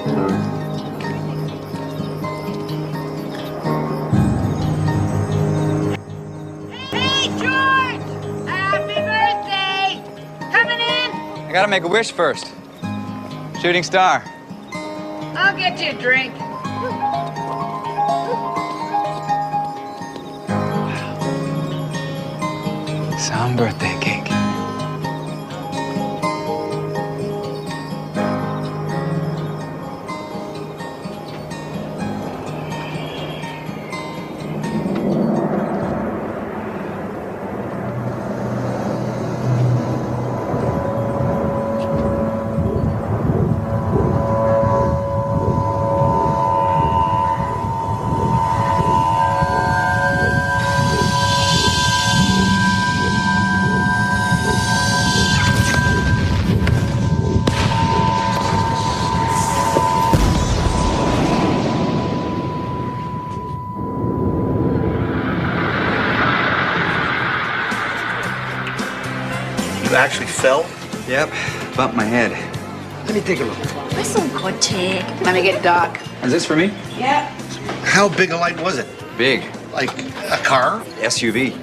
Hey, George! Happy birthday! Coming in? I gotta make a wish first. Shooting star. I'll get you a drink. Some birthday cake. You actually fell? Yep, bumped my head. Let me take a look. Listen, good take. Let me get Doc. Is this for me? Yeah. How big a light was it? Big. Like a car? SUV.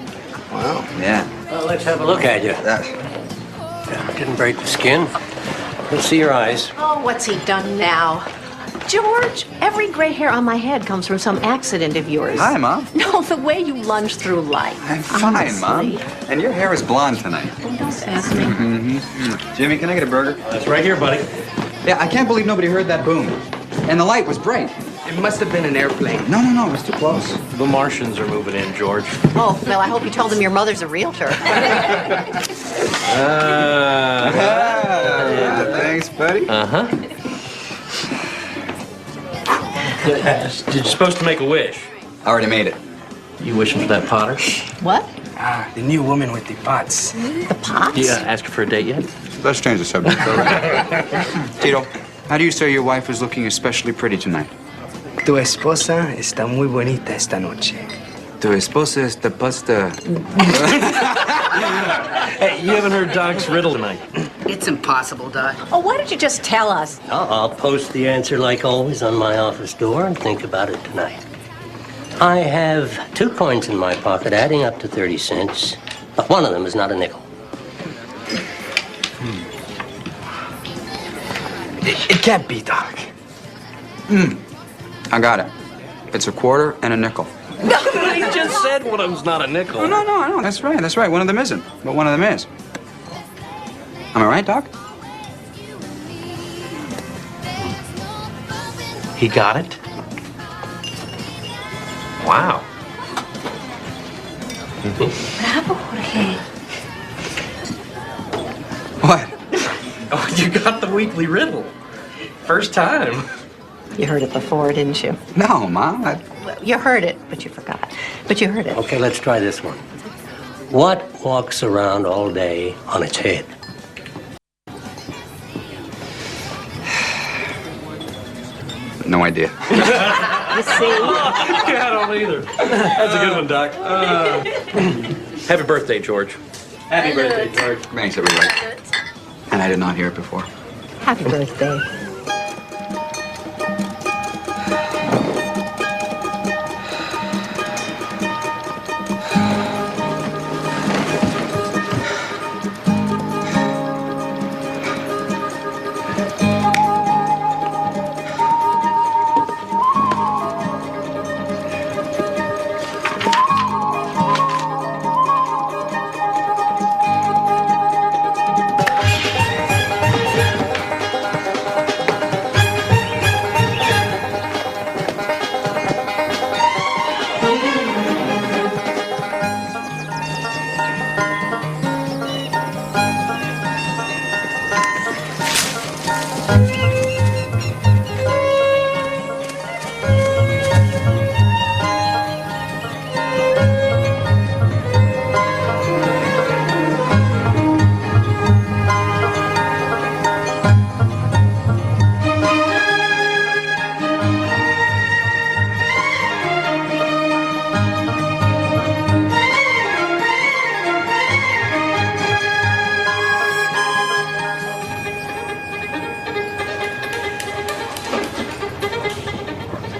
Wow. Yeah. Well, let's have a look at you. That. Didn't break the skin. Let's see your eyes. Oh, what's he done now? George, every gray hair on my head comes from some accident of yours. Hi, Mom. No, the way you lunge through life. I'm fine, Mom. Honestly. And your hair is blonde tonight. Oh, don't sass me. Jimmy, can I get a burger? That's right here, buddy. Yeah, I can't believe nobody heard that boom. And the light was bright. It must have been an airplane. No, it was too close. The Martians are moving in, George. Oh, well, I hope you told him your mother's a realtor. Yeah, thanks, buddy. Uh-huh. You're supposed to make a wish. I already made it. You wishing for that Potter? What? The new woman with the pots. The pots? You asked her for a date yet? Let's change the subject, all right? Tito, how do you say your wife is looking especially pretty tonight? Tu esposa está muy bonita esta noche. Tu esposa está pasta. Hey, you haven't heard Doc's riddle tonight. It's impossible, Doc. Oh, why don't you just tell us? I'll post the answer like always on my office door and think about it tonight. I have 2 coins in my pocket adding up to 30 cents, but one of them is not a nickel. It can't be, Doc. I got it. It's a quarter and a nickel. He just said one of them's not a nickel. No, I know. That's right. One of them isn't, but one of them is. Am I right, Doc? He got it? Wow. Bravo, Jorge. What? Oh, you got the weekly riddle. First time. You heard it before, didn't you? No, Mom. Well, you heard it, but you forgot. But you heard it. Okay, let's try this one. What walks around all day on its head? No idea. You see? I don't either. That's a good one, Doc. Happy birthday, George. Happy birthday, George. Thanks, everybody. And I did not hear it before. Happy birthday.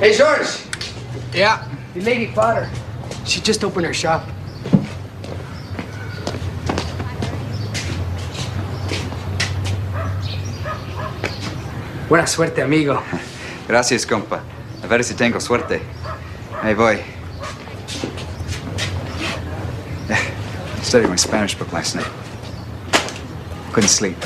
Hey, George. Yeah, The lady father. she just opened her shop. Buena suerte, amigo. Gracias, compa. A ver si tengo suerte. Ahí voy. Studied my Spanish book last night. Couldn't sleep.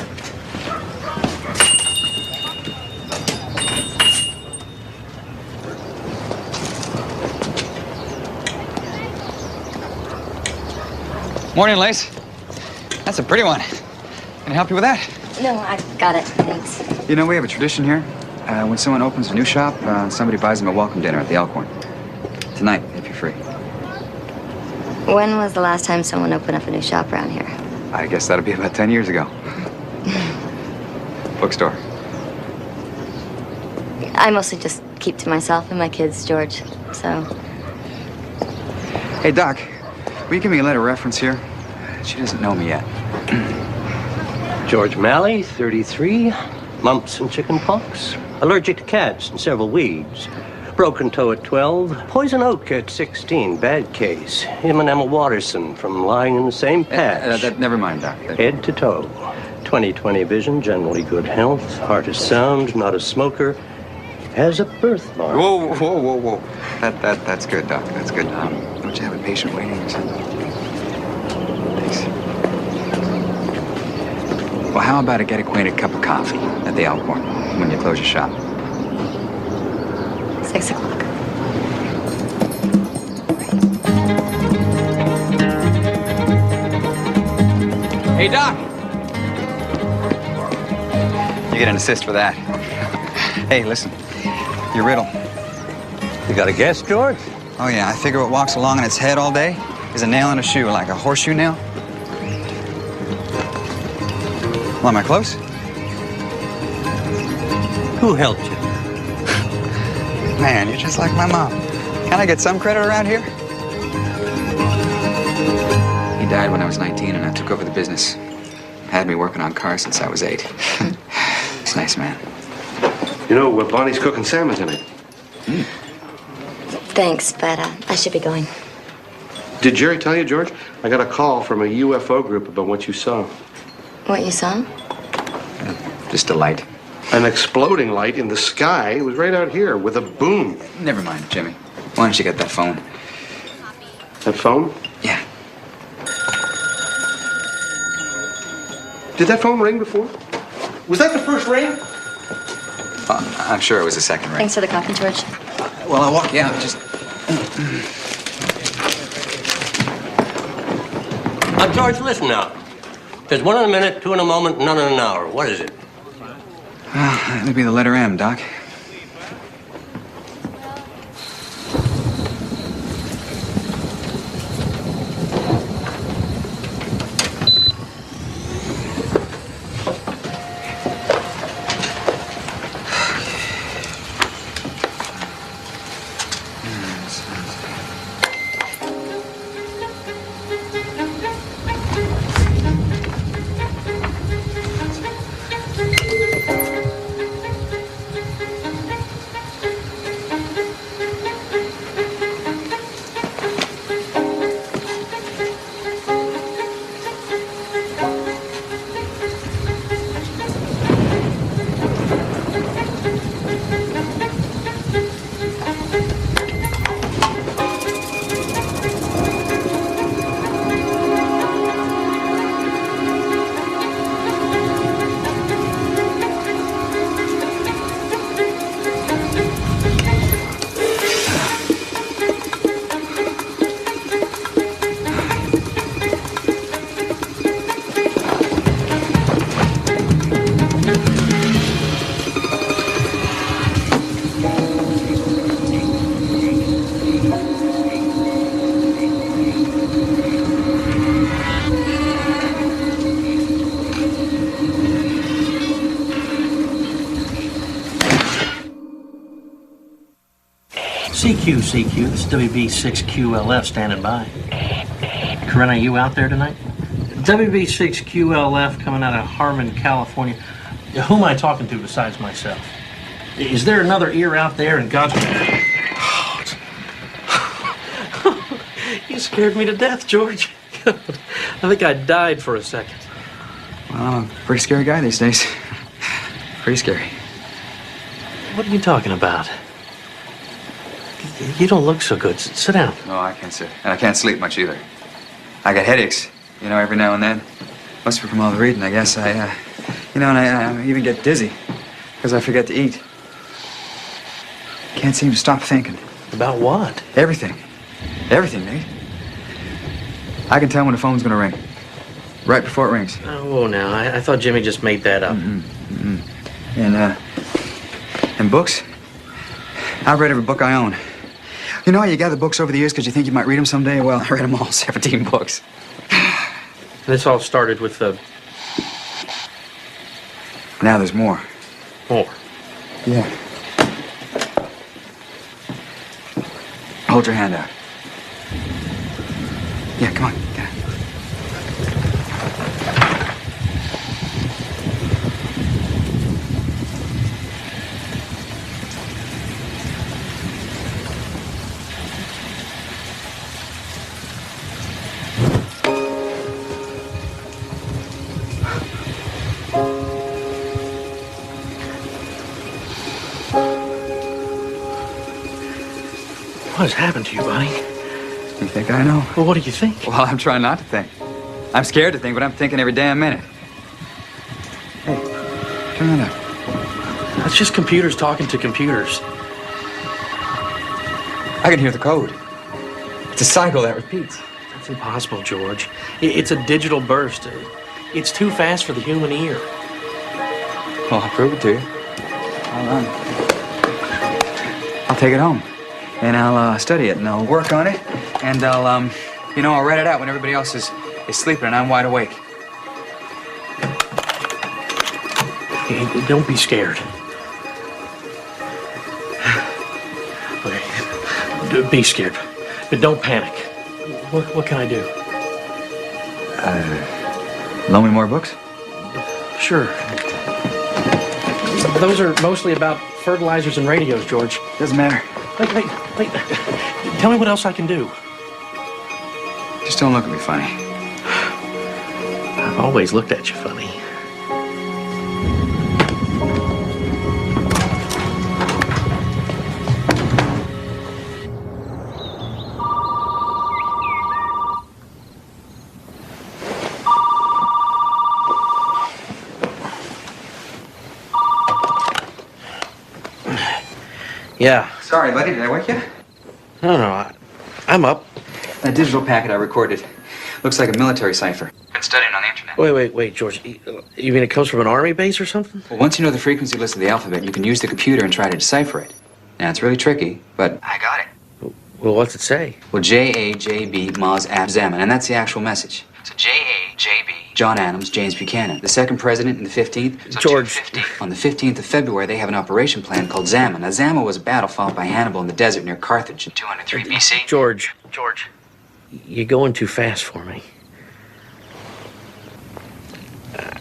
Morning, Lace. That's a pretty one. Can I help you with that? No, I got it. Thanks. You know, we have a tradition here. When someone opens a new shop, somebody buys them a welcome dinner at the Elkhorn. Tonight, if you're free. When was the last time someone opened up a new shop around here? I guess that'll be about 10 years ago. Bookstore. I mostly just keep to myself and my kids, George. So, Hey, Doc, will you give me a letter of reference here? She doesn't know me yet. George Malley, 33, mumps and chicken pox, allergic to cats and several weeds, broken toe at 12, poison oak at 16, bad case. Him and Emma Watterson from lying in the same patch. Never mind, Doc. Head to toe. 20/20 vision, generally good health, heart is sound, not a smoker, has a birthmark. Whoa. That's good, Doc. That's good. Don't you have a patient waiting or something? Thanks. Well, how about a get-acquainted cup of coffee at the Elkhorn when you close your shop? 6 o'clock. Hey, Doc! You get an assist for that. Hey, listen. Your riddle. You got a guess, George? Oh, yeah, I figure what walks along in its head all day is a nail in a shoe, like a horseshoe nail. Well, am I close? Who helped you? Man, you're just like my mom. Can I get some credit around here? He died when I was 19, and I took over the business. Had me working on cars since I was 8. He's a nice man. You know, Bonnie's cooking salmon tonight. Thanks, but I should be going. Did Jerry tell you, George? I got a call from a UFO group about what you saw. What you saw? Just a light. An exploding light in the sky. It was right out here with a boom. Never mind, Jimmy. Why don't you get that phone? That phone? Yeah. Did that phone ring before? Was that the first ring? I'm sure it was the second ring. Thanks for the coffee, George. Well, I'll walk you out. Just. George, listen now. There's one in a minute, two in a moment, none in an hour. What is it? That'd be the letter M, Doc. CQ, it's WB6QLF standing by. Corinna, you out there tonight? WB6QLF coming out of Harmon, California. Who am I talking to besides myself? Is there another ear out there in God's... You scared me to death, George. I think I died for a second. Well, I'm a pretty scary guy these days. Pretty scary. What are you talking about? You don't look so good. Sit down. No, I can't sit. And I can't sleep much either. I get headaches, every now and then. Must be from all the reading, I guess. I even get dizzy because I forget to eat. Can't seem to stop thinking. About what? Everything. Everything, Nate. I can tell when the phone's gonna ring. Right before it rings. Oh, now, I thought Jimmy just made that up. And books? I've read every book I own. You know how you gather books over the years because you think you might read them someday? Well, I read them all, 17 books. This all started with the... Now there's more. More. Yeah. Hold your hand out. Yeah, come on. Get it. What has happened to you, buddy? You think I know? Well, what do you think? Well, I'm trying not to think. I'm scared to think, but I'm thinking every damn minute. Hey, turn that up. That's just computers talking to computers. I can hear the code. It's a cycle that repeats. That's impossible, George. It's a digital burst. It's too fast for the human ear. Well, I'll prove it to you. I'll take it home. And I'll study it, and I'll work on it, and I'll write it out when everybody else is sleeping and I'm wide awake. Hey, don't be scared. Okay. Be scared, but don't panic. What can I do? Loan me more books? Sure. Those are mostly about fertilizers and radios, George. Doesn't matter. Wait. Tell me what else I can do. Just don't look at me funny. I've always looked at you funny. Yeah. Sorry, buddy. Did I wake you? No. I'm up. That digital packet I recorded looks like a military cipher. Been studying on the internet. Wait, George. You mean it comes from an army base or something? Well, once you know the frequency list of the alphabet, you can use the computer and try to decipher it. Now, it's really tricky, but I got it. Well, what's it say? Well, J-A-J-B, Maz, Ab, Zaman, and that's the actual message. So J-A-J-B, John Adams, James Buchanan, the second president in the 15th. So George. On the 15th of February, they have an operation plan called Zaman. Now, Zaman was a battle fought by Hannibal in the desert near Carthage in 203 BC. George. You're going too fast for me.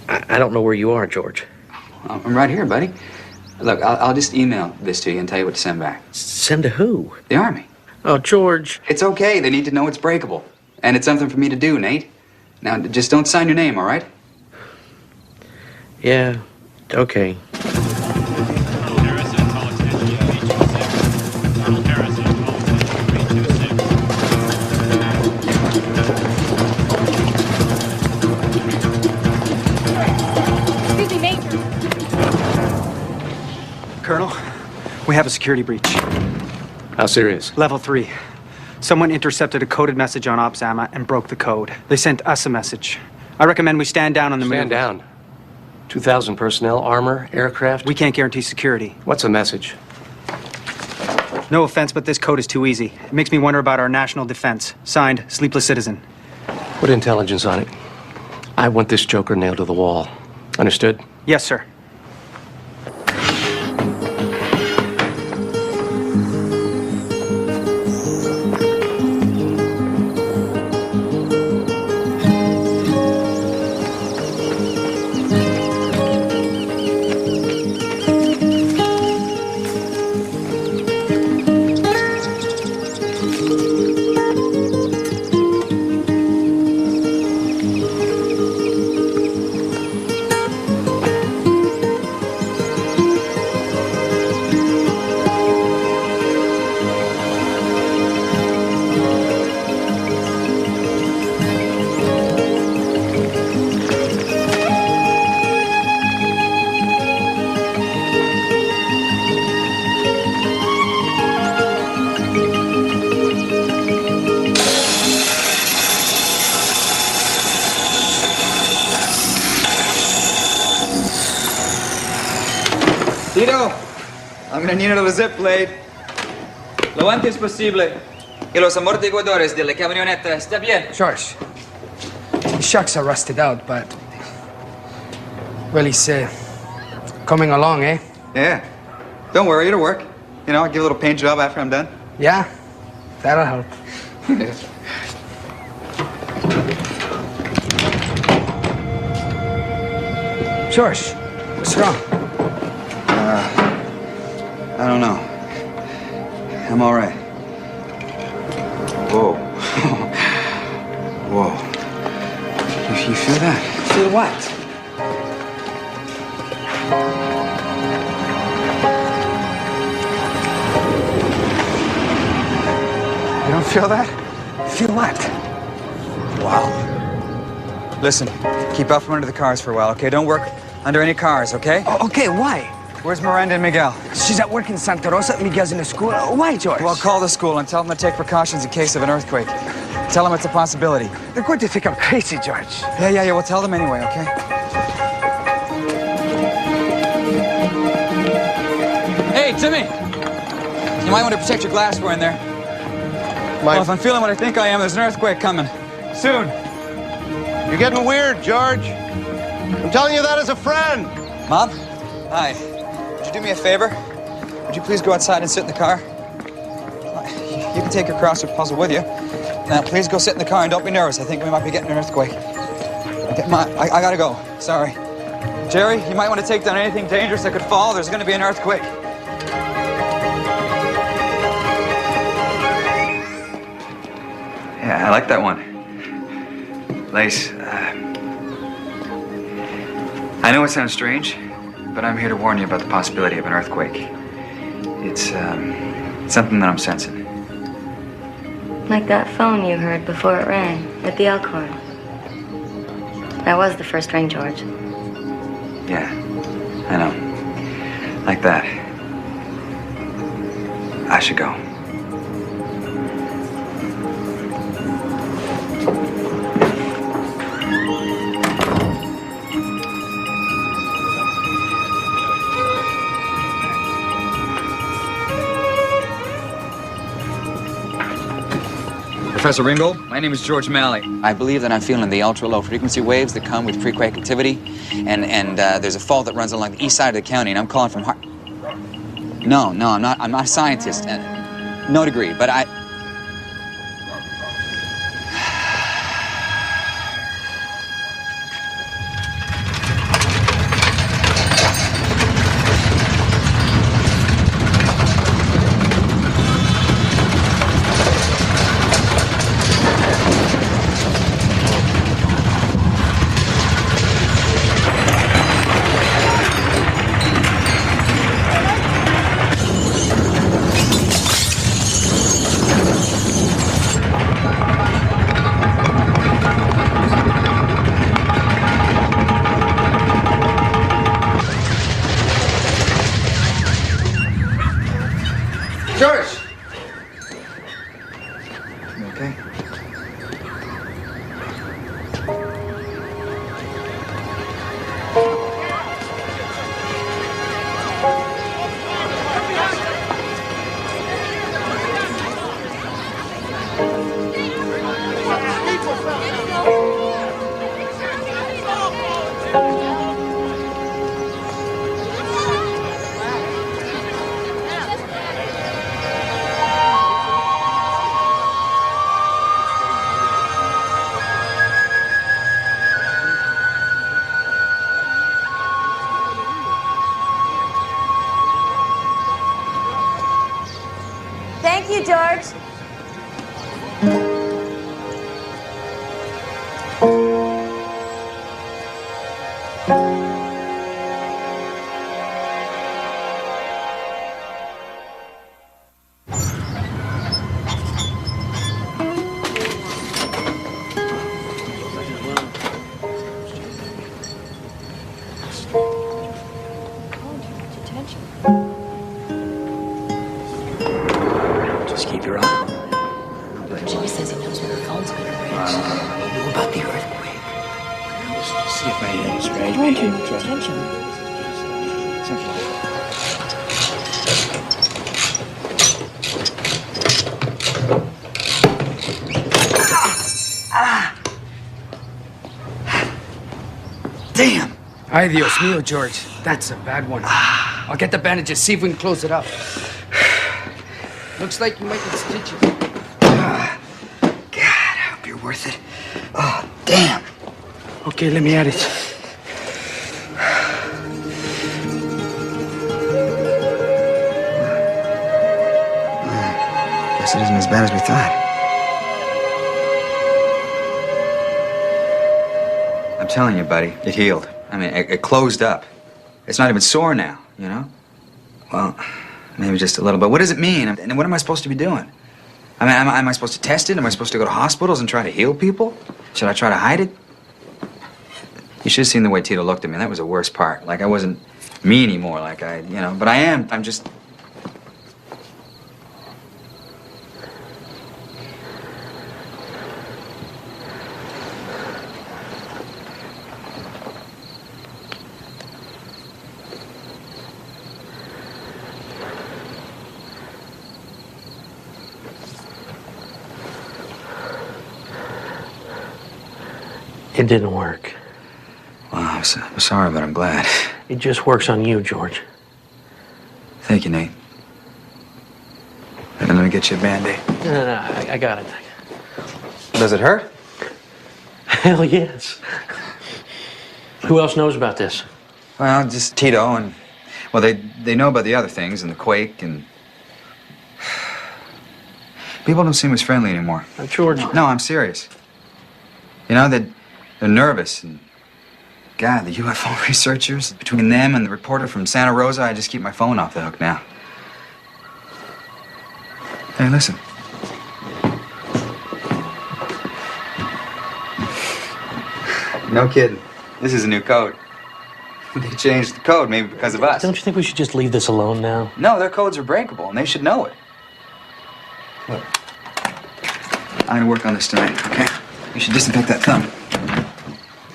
I don't know where you are, George. I'm right here, buddy. Look, I'll just email this to you and tell you what to send back. Send to who? The Army. Oh, George. It's okay. They need to know it's breakable. And it's something for me to do, Nate. Now, just don't sign your name, all right? Yeah, okay. Excuse me, Major. Colonel, we have a security breach. How serious? Level 3. Someone intercepted a coded message on Opzama and broke the code. They sent us a message. I recommend we stand down on the Stand maneuver. down. 2,000 personnel, armor, aircraft. We can't guarantee security. What's the message? No offense, but this code is too easy. It makes me wonder about our national defense. Signed, Sleepless Citizen. Put intelligence on it. I want this joker nailed to the wall. Understood? Yes, sir. I'm gonna need another zip blade. Lo antes posible. Y los amortiguadores de la camioneta. ¿Está bien? George, the shocks are rusted out, but... Well, he's coming along, eh? Yeah. Don't worry, it'll work. You know, I'll give a little paint job after I'm done. Yeah, that'll help. George, what's wrong? I don't know. I'm all right. Whoa. Whoa. You feel that? Feel what? You don't feel that? Feel what? Wow. Listen, keep out from under the cars for a while, okay? Don't work under any cars, okay? Oh, okay, why? Where's Miranda and Miguel? She's at work in Santa Rosa. Miguel's in the school. Why, George? Well, call the school and tell them to take precautions in case of an earthquake. Tell them it's a possibility. They're going to think I'm crazy, George. Yeah, we'll tell them anyway, okay? Hey, Jimmy! You might want to protect your glassware in there. Well, if I'm feeling what I think I am, there's an earthquake coming. Soon. You're getting weird, George. I'm telling you that as a friend. Mom? Hi. Would you do me a favor? Would you please go outside and sit in the car? You can take your crossword puzzle with you. Now, please go sit in the car and don't be nervous. I think we might be getting an earthquake. Okay, Ma, I gotta go. Sorry. Jerry, you might want to take down anything dangerous that could fall. There's gonna be an earthquake. Yeah, I like that one. Lace, I know it sounds strange, but I'm here to warn you about the possibility of an earthquake. It's something that I'm sensing. Like that phone you heard before it rang with the Elkhorn. That was the first ring, George. Yeah, I know. Like that. I should go. Professor Ringgold, my name is George Malley. I believe that I'm feeling the ultra-low frequency waves that come with pre-quake activity, and there's a fault that runs along the east side of the county, and I'm calling from No, I'm not a scientist, no degree, but I... George! You okay? Thank you, George. Just keep your eye. Jimmy says he knows where her phone's going to reach. What knew about the earthquake? Let's see if anything is strange. I want too much attention. Something like that. Ay, Dios mío, George. That's a bad one. I'll get the bandages, see if we can close it up. Looks like you might need stitches. God, I hope you're worth it. Oh, damn. Okay, let me at it. Guess it isn't as bad as we thought. I'm telling you, buddy, it healed. I mean, it closed up. It's not even sore now, you know? Well, maybe just a little, but what does it mean? And what am I supposed to be doing? I mean, am I supposed to test it? Am I supposed to go to hospitals and try to heal people? Should I try to hide it? You should have seen the way Tito looked at me. That was the worst part. Like I wasn't me anymore, like but I am. I'm just... It didn't work. Well, I'm sorry, but I'm glad. It just works on you, George. Thank you, Nate. And let me get you a Band-Aid. No, I got it. Does it hurt? Hell yes. Who else knows about this? Well, just Tito and... Well, they know about the other things and the quake and... People don't seem as friendly anymore. George... No, I'm serious. You know, they're nervous and... God, the UFO researchers, between them and the reporter from Santa Rosa, I just keep my phone off the hook now. Hey, listen. No kidding. This is a new code. They changed the code, maybe because of us. Don't you think we should just leave this alone now? No, their codes are breakable, and they should know it. Look, I'm gonna work on this tonight, okay? You should disinfect that thumb.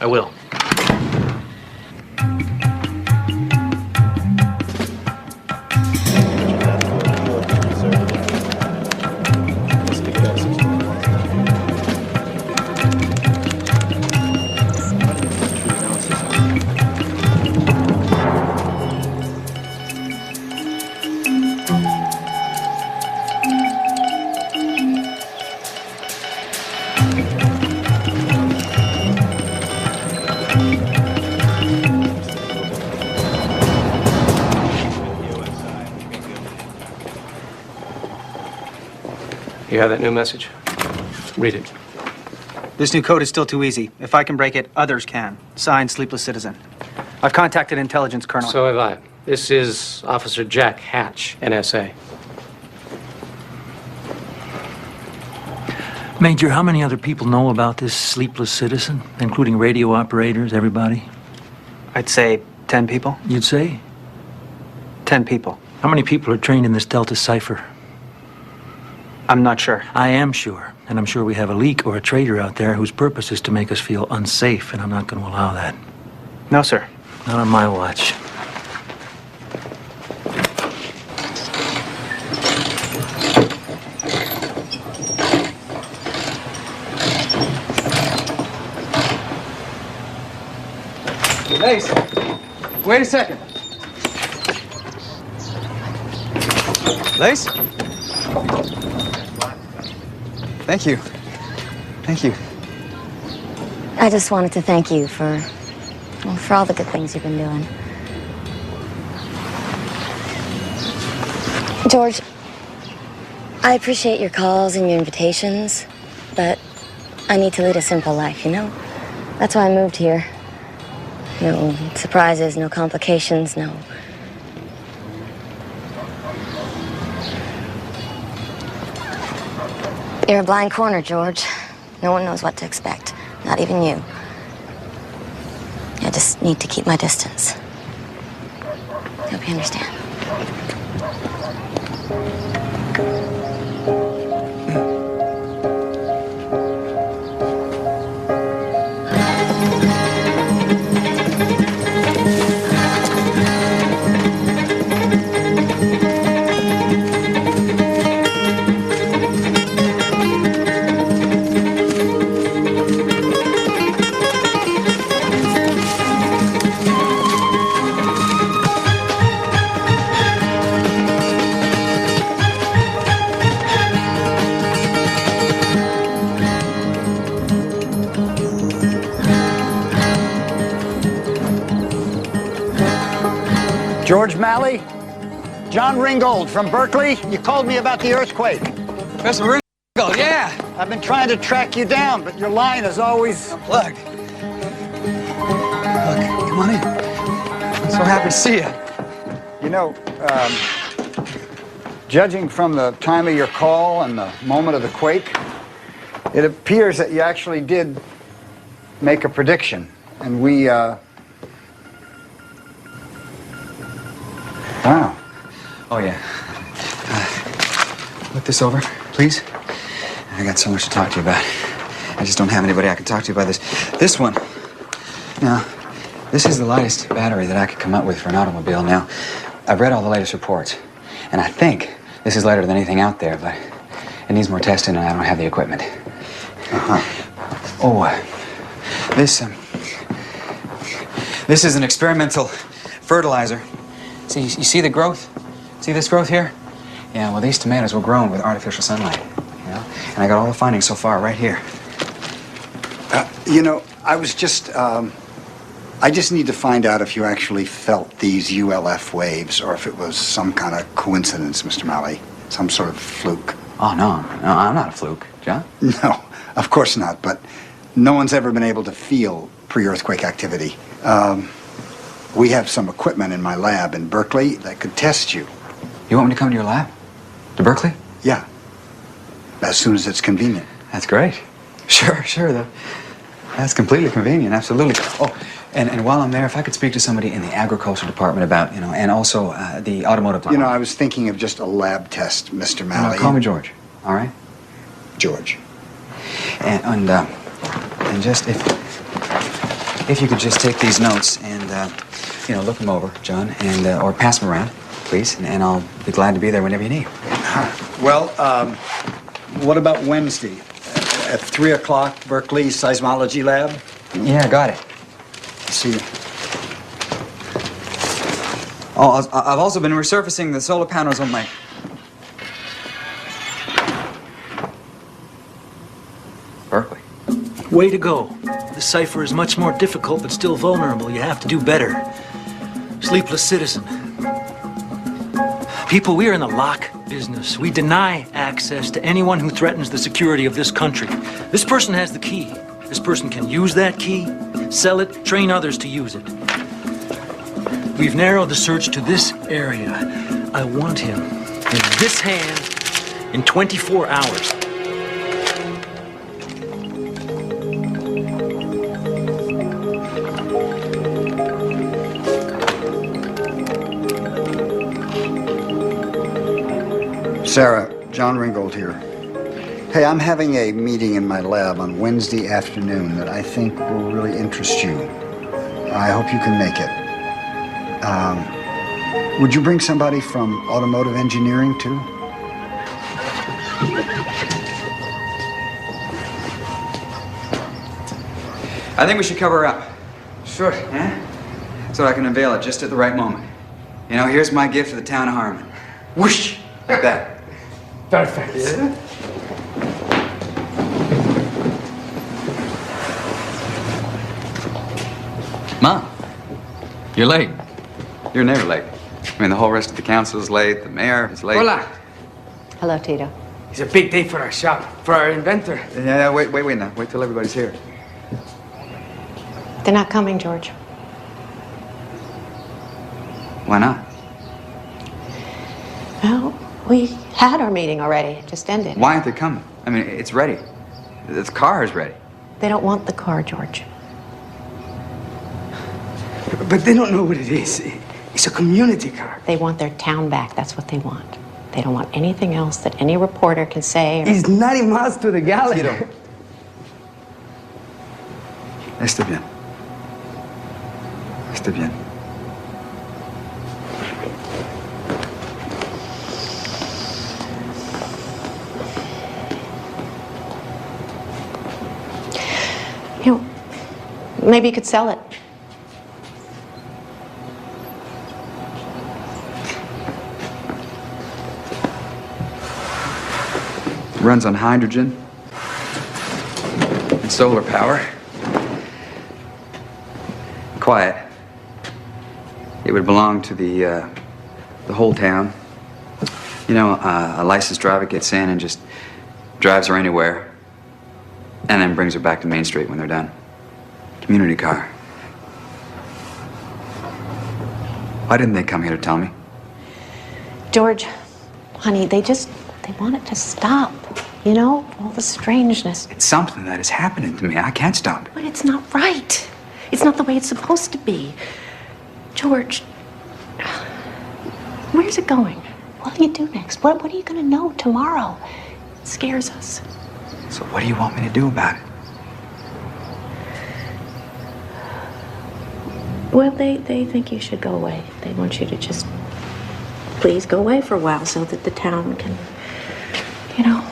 I will. You have that new message? Read it. This new code is still too easy. If I can break it, others can. Signed, Sleepless Citizen. I've contacted Intelligence Colonel. So have I. This is Officer Jack Hatch, NSA. Major, how many other people know about this Sleepless Citizen, including radio operators, everybody? I'd say 10 people. You'd say? 10 people. How many people are trained in this Delta cipher? I'm not sure. I am sure. And I'm sure we have a leak or a traitor out there whose purpose is to make us feel unsafe, and I'm not going to allow that. No, sir. Not on my watch. Lace, wait a second. Lace? Thank you. Thank you. I just wanted to thank you for all the good things you've been doing. George, I appreciate your calls and your invitations, but I need to lead a simple life, you know? That's why I moved here. No surprises, no complications, no... You're a blind corner, George. No one knows what to expect, not even you. I just need to keep my distance. Hope you understand. George Malley? John Ringgold from Berkeley? You called me about the earthquake. Professor Ringgold, yeah. I've been trying to track you down, but your line is always unplugged. Look, come on in. I'm so happy to see you. You know, judging from the time of your call and the moment of the quake, it appears that you actually did make a prediction. And we, wow. Oh, yeah. Look this over, please. I got so much to talk to you about. I just don't have anybody I can talk to about this. This one. Now, this is the lightest battery that I could come up with for an automobile. Now, I've read all the latest reports, and I think this is lighter than anything out there, but it needs more testing, and I don't have the equipment. This is an experimental fertilizer. See, you see the growth? See this growth here? Yeah, well, these tomatoes were grown with artificial sunlight, you know? And I got all the findings so far right here. You know, I just need to find out if you actually felt these ULF waves or if it was some kind of coincidence, Mr. Malley. Some sort of fluke. Oh, no, I'm not a fluke, John. No, of course not, but no one's ever been able to feel pre-earthquake activity. We have some equipment in my lab in Berkeley that could test you. You want me to come to your lab? To Berkeley? Yeah. As soon as it's convenient. That's great. Sure. That's completely convenient, absolutely. Oh, and while I'm there, if I could speak to somebody in the agriculture department about, you know, and also the automotive department. You know, I was thinking of just a lab test, Mr. Malley. Call me George, all right? George. And just if you could just take these notes and, you know, look them over, John, and or pass them around, please, and I'll be glad to be there whenever you need. Well, what about Wednesday? At 3 o'clock, Berkeley Seismology Lab? Yeah, got it. See you. Oh, I've also been resurfacing the solar panels on my... Berkeley. Way to go. The cipher is much more difficult, but still vulnerable. You have to do better. Sleepless citizen. People, we are in the lock business. We deny access to anyone who threatens the security of this country. This person has the key. This person can use that key, sell it, train others to use it. We've narrowed the search to this area. I want him in this hand in 24 hours. Sarah, John Ringgold here. Hey, I'm having a meeting in my lab on Wednesday afternoon that I think will really interest you. I hope you can make it. Would you bring somebody from automotive engineering, too? I think we should cover her up. Sure. Yeah? So I can unveil it just at the right moment. You know, here's my gift to the town of Harmon. Whoosh! Like that. Perfect. Yeah? Mom, you're late. You're never late. I mean, the whole rest of the council's late, the mayor is late. Hola. Hello, Tito. It's a big day for our shop, for our inventor. Yeah, wait now. Wait till everybody's here. They're not coming, George. Why not? Well, we had our meeting already. It just ended. Why aren't they coming? I mean, it's ready. The car is ready. They don't want the car, George. But they don't know what it is. It's a community car. They want their town back. That's what they want. They don't want anything else that any reporter can say. It's 90 miles to the gallon. Está bien. Está bien. You know, maybe you could sell it. Runs on hydrogen and solar power. Quiet. It would belong to the whole town. You know, a licensed driver gets in and just drives her anywhere, and then brings her back to Main Street when they're done. Community car. Why didn't they come here to tell me? George, honey, they want it to stop. You know, all the strangeness. It's something that is happening to me. I can't stop it. But it's not right. It's not the way it's supposed to be. George, where's it going? What do you do next? What are you going to know tomorrow? It scares us. So what do you want me to do about it? Well, they think you should go away. They want you to just please go away for a while so that the town can, you know.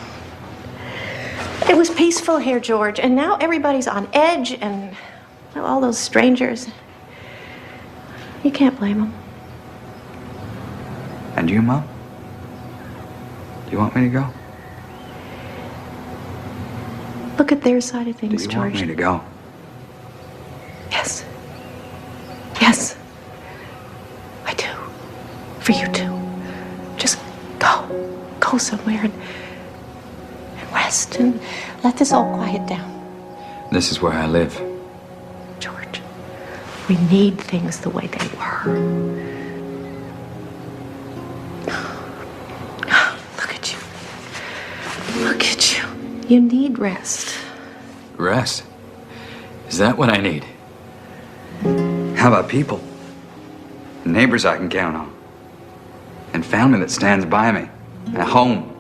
It was peaceful here, George, and now everybody's on edge and well, all those strangers. You can't blame them. And you, Mom? Do you want me to go? Look at their side of things, Do you George. want me to go? Yes. Yes. I do. For you too. Just go. Go somewhere and rest and let this all quiet down. This is where I live. George, we need things the way they were. Look at you. Look at you. You need rest. Rest? Is that what I need? How about people? Neighbors I can count on. And family that stands by me. And a home.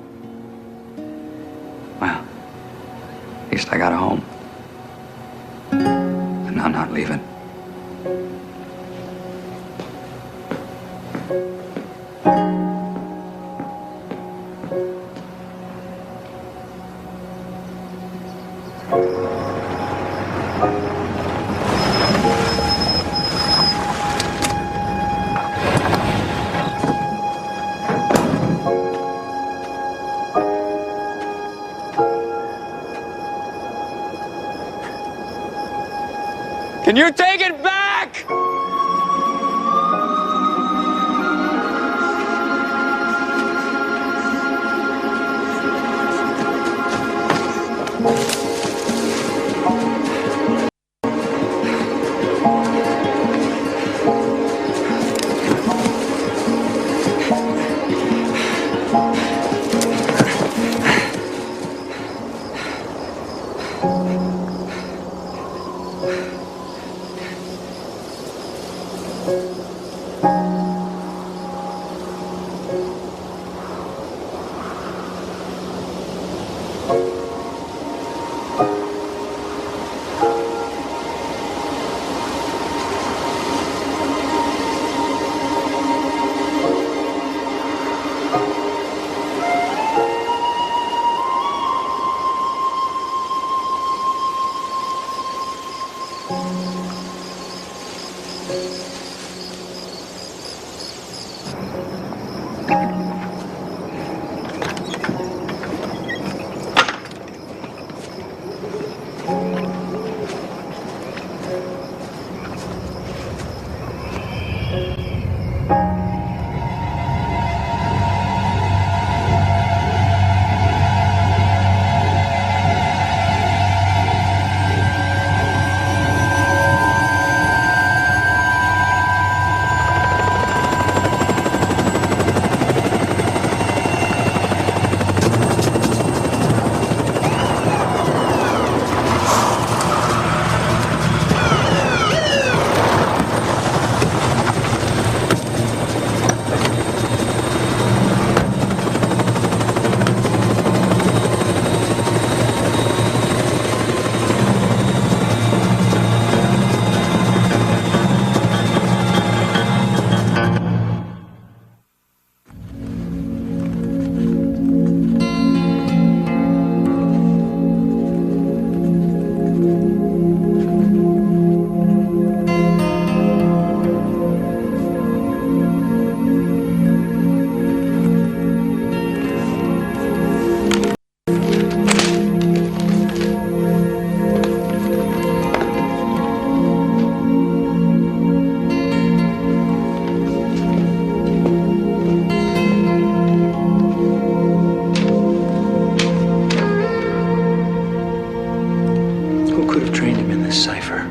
Well, at least I got a home. And I'm not leaving. Can you take it back? this cipher.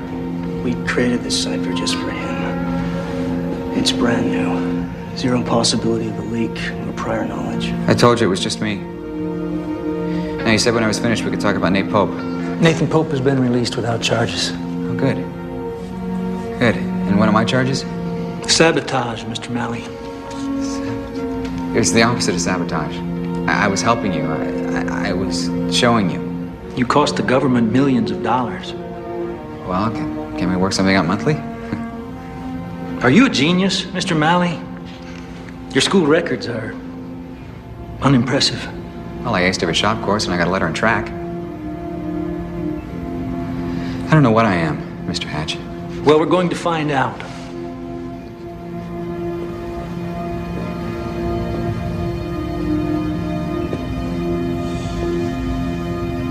We created this cipher just for him. It's brand new. Zero possibility of a leak or prior knowledge. I told you it was just me. Now, you said when I was finished we could talk about Nate Pope. Nathan Pope has been released without charges. Oh, good. Good. And what are my charges? Sabotage, Mr. Malley. It's the opposite of sabotage. I was helping you. I was showing you. You cost the government millions of dollars. Well, can we work something out monthly? Are you a genius, Mr. Malley? Your school records are unimpressive. Well, I aced every shop course and I got a letter in track. I don't know what I am, Mr. Hatch. Well, we're going to find out.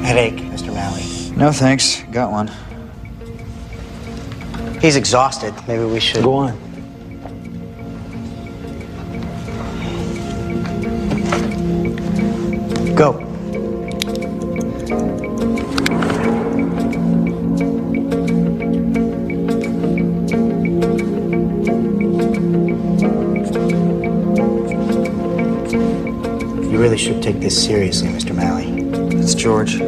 Headache, Mr. Malley. No, thanks. Got one. He's exhausted. Maybe we should... Go on. Go. You really should take this seriously, Mr. Malley. It's George.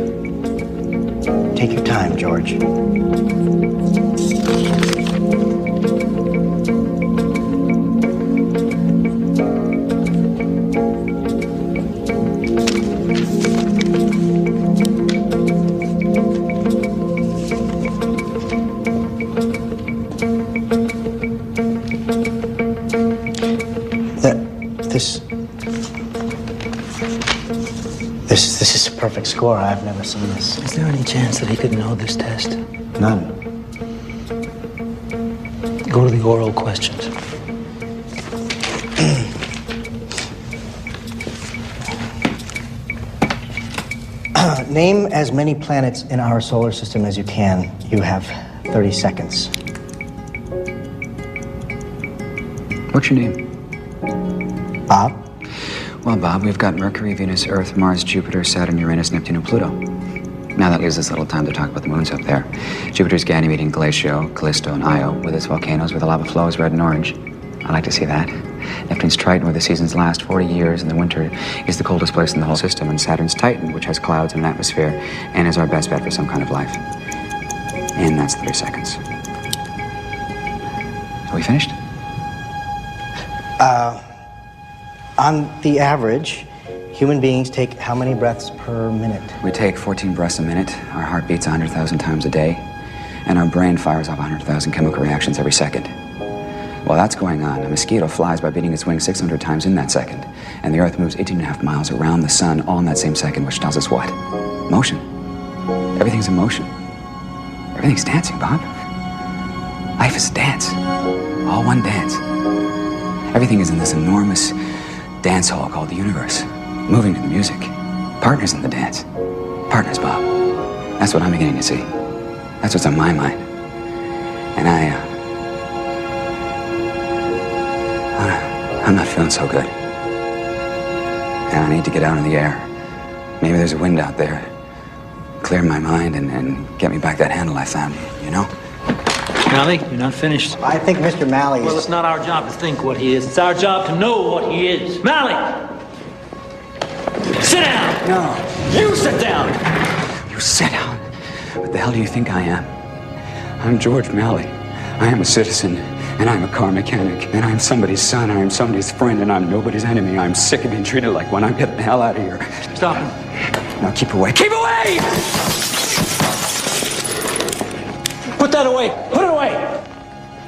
Take your time, George. This is a perfect score. I've never seen this. Is there any chance that he could know this test? None. Go to the oral questions. Name as many planets in our solar system as you can. You have 30 seconds. What's your name? Bob? Well, Bob, we've got Mercury, Venus, Earth, Mars, Jupiter, Saturn, Uranus, Neptune, and Pluto. Now that leaves us a little time to talk about the moons up there. Jupiter's Ganymede and Glacio, Callisto, and Io, with its volcanoes where the lava flows red and orange. I like to see that. Neptune's Triton, where the seasons last 40 years and the winter is the coldest place in the whole system. And Saturn's Titan, which has clouds and an atmosphere and is our best bet for some kind of life. And that's 30 seconds. Are we finished? On the average, human beings take how many breaths per minute? We take 14 breaths a minute. Our heart beats 100,000 times a day. And our brain fires off 100,000 chemical reactions every second. While that's going on, a mosquito flies by beating its wings 600 times in that second. And the Earth moves 18.5 miles around the sun all in that same second, which tells us what? Motion. Everything's in motion. Everything's dancing, Bob. Life is a dance. All one dance. Everything is in this enormous dance hall called the universe, moving to the music. Partners in the dance. Partners, Bob. That's what I'm beginning to see. That's what's on my mind. And I'm not feeling so good. And I need to get out in the air. Maybe there's a wind out there. Clear my mind and get me back that handle I found, you know? Malley, you're not finished. I think Mr. Malley is... Well, it's not our job to think what he is. It's our job to know what he is. Malley! Sit down! No. You sit down! You sit down. What the hell do you think I am? I'm George Malley. I am a citizen, and I'm a car mechanic, and I'm somebody's son, I am somebody's friend, and I'm nobody's enemy. I'm sick of being treated like one. I'm getting the hell out of here. Stop him. Now keep away. Keep away! Put that away! Put it away!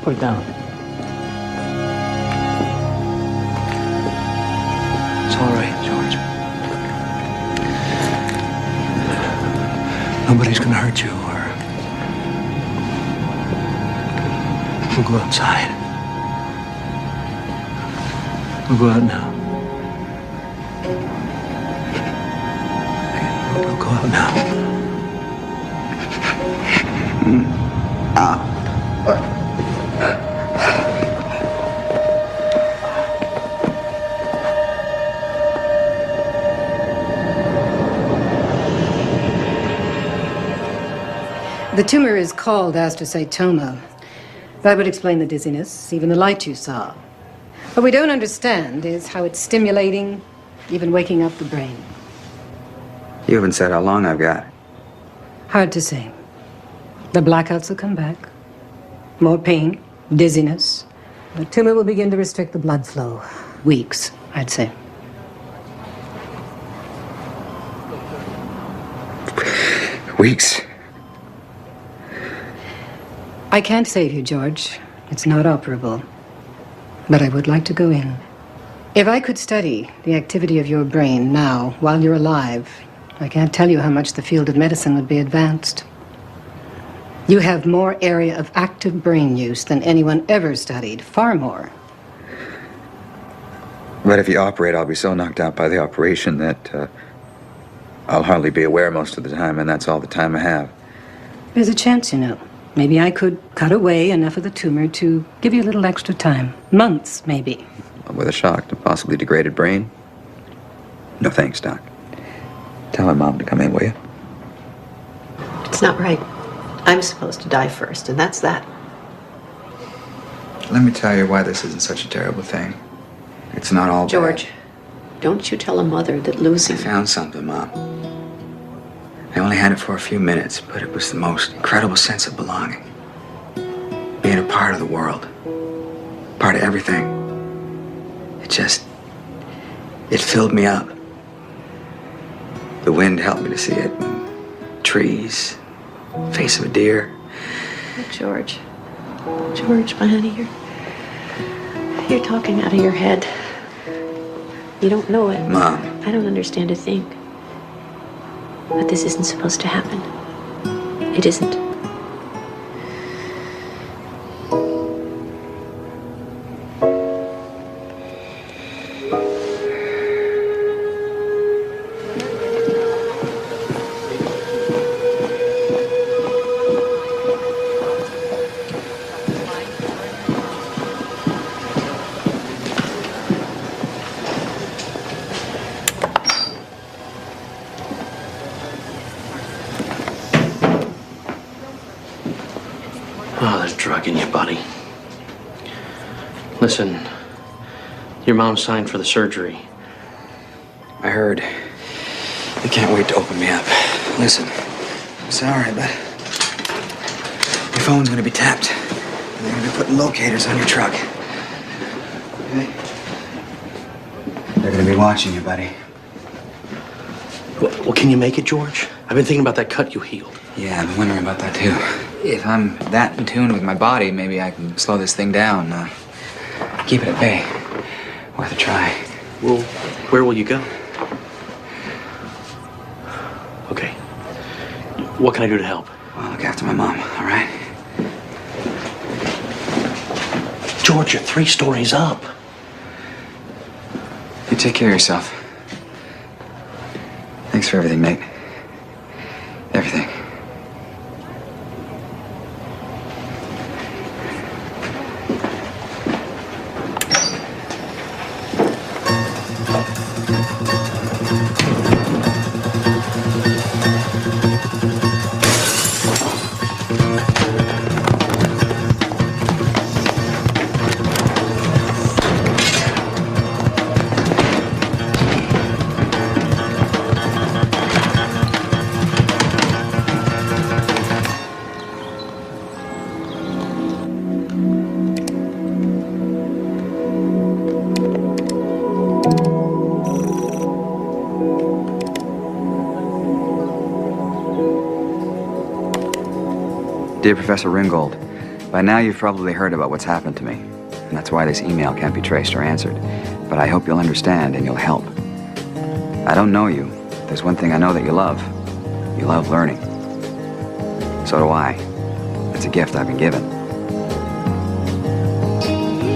Put it down. It's all right, George. Nobody's gonna hurt you, or we'll go outside. We'll go out now. We'll go out now. The tumor is called astrocytoma. That would explain the dizziness, even the light you saw. What we don't understand is how it's stimulating, even waking up the brain. You haven't said how long I've got. Hard to say. The blackouts will come back. More pain, dizziness. The tumor will begin to restrict the blood flow. Weeks, I'd say. Weeks? I can't save you, George. It's not operable. But I would like to go in. If I could study the activity of your brain now, while you're alive, I can't tell you how much the field of medicine would be advanced. You have more area of active brain use than anyone ever studied. Far more. But if you operate, I'll be so knocked out by the operation that I'll hardly be aware most of the time, and that's all the time I have. There's a chance, you know. Maybe I could cut away enough of the tumor to give you a little extra time. Months, maybe. With a shocked and possibly degraded brain? No thanks, Doc. Tell her Mom to come in, will you? It's not right. I'm supposed to die first, and that's that. Let me tell you why this isn't such a terrible thing. It's not all George, don't you tell a mother that losing... I found something, Mom. I only had it for a few minutes, but it was the most incredible sense of belonging. Being a part of the world. Part of everything. It filled me up. The wind helped me to see it. Trees. Face of a deer. George, my honey, you're talking out of your head. You don't know it. Mom. I don't understand a thing. But this isn't supposed to happen. It isn't. Oh, there's drug in your body. Listen, your mom signed for the surgery. I heard. They can't wait to open me up. Listen, I'm sorry, but your phone's gonna be tapped. And they're gonna be putting locators on your truck. Okay? They're gonna be watching you, buddy. Well, can you make it, George? I've been thinking about that cut you healed. Yeah, I've been wondering about that, too. If I'm that in tune with my body, maybe I can slow this thing down. Keep it at bay. Worth a try. Well, where will you go? Okay. What can I do to help? Well, look after my mom, all right? George, you're 3 stories up. You take care of yourself. Thanks for everything, Nate. Everything. Dear Professor Ringgold, by now you've probably heard about what's happened to me, and that's why this email can't be traced or answered. But I hope you'll understand and you'll help. I don't know you. There's one thing I know that you love. You love learning. So do I. It's a gift I've been given.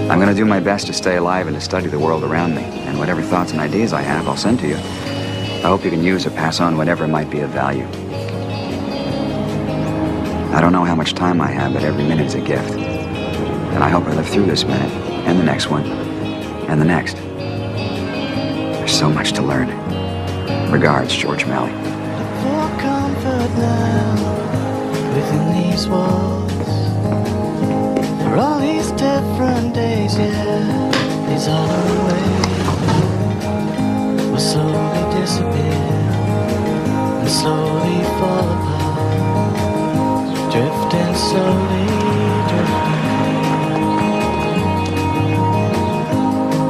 I'm going to do my best to stay alive and to study the world around me, and whatever thoughts and ideas I have, I'll send to you. I hope you can use or pass on whatever might be of value. I don't know how much time I have, but every minute is a gift. And I hope I live through this minute, and the next one, and the next. There's so much to learn. Regards, George Malley. For comfort now, within the these walls. For all these different days, yeah, these other ways will slowly disappear and slowly fall apart, drifting slowly, drifting.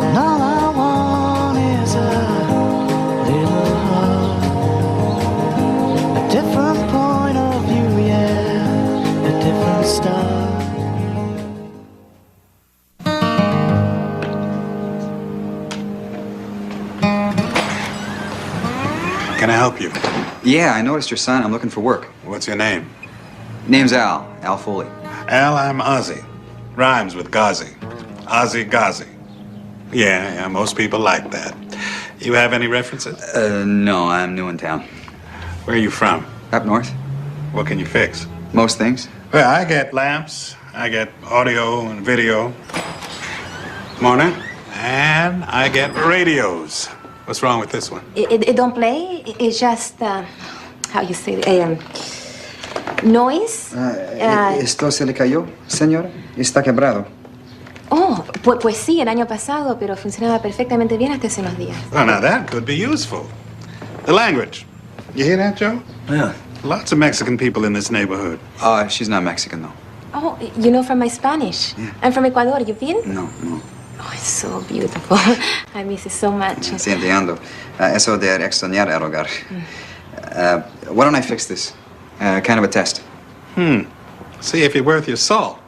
And all I want is a little heart, a different point of view, yeah, a different start. Can I help you? Yeah, I noticed your sign. I'm looking for work. What's your name? Name's Al Foley. Al, I'm Ozzy. Rhymes with Ghazi. Ozzy Ghazi. Yeah, most people like that. You have any references? No, I'm new in town. Where are you from? Up north. What can you fix? Most things. Well, I get lamps, I get audio and video. Morning. And I get radios. What's wrong with this one? It don't play. It's just how you say it, noise. ¿Esto se le cayó, señora? Está quebrado. Oh, pues sí, el año pasado, pero funcionaba perfectamente bien hasta hace unos días. Well, now that could be useful. The language. You hear that, Joe? Yeah. Lots of Mexican people in this neighborhood. She's not Mexican, though. Oh, you know from my Spanish. Yeah. I'm from Ecuador. You been? No. Oh, it's so beautiful. I miss it so much. Sí, entiendo. Eso de extrañar el hogar. Why don't I fix this? Kind of a test. See if you're worth your salt.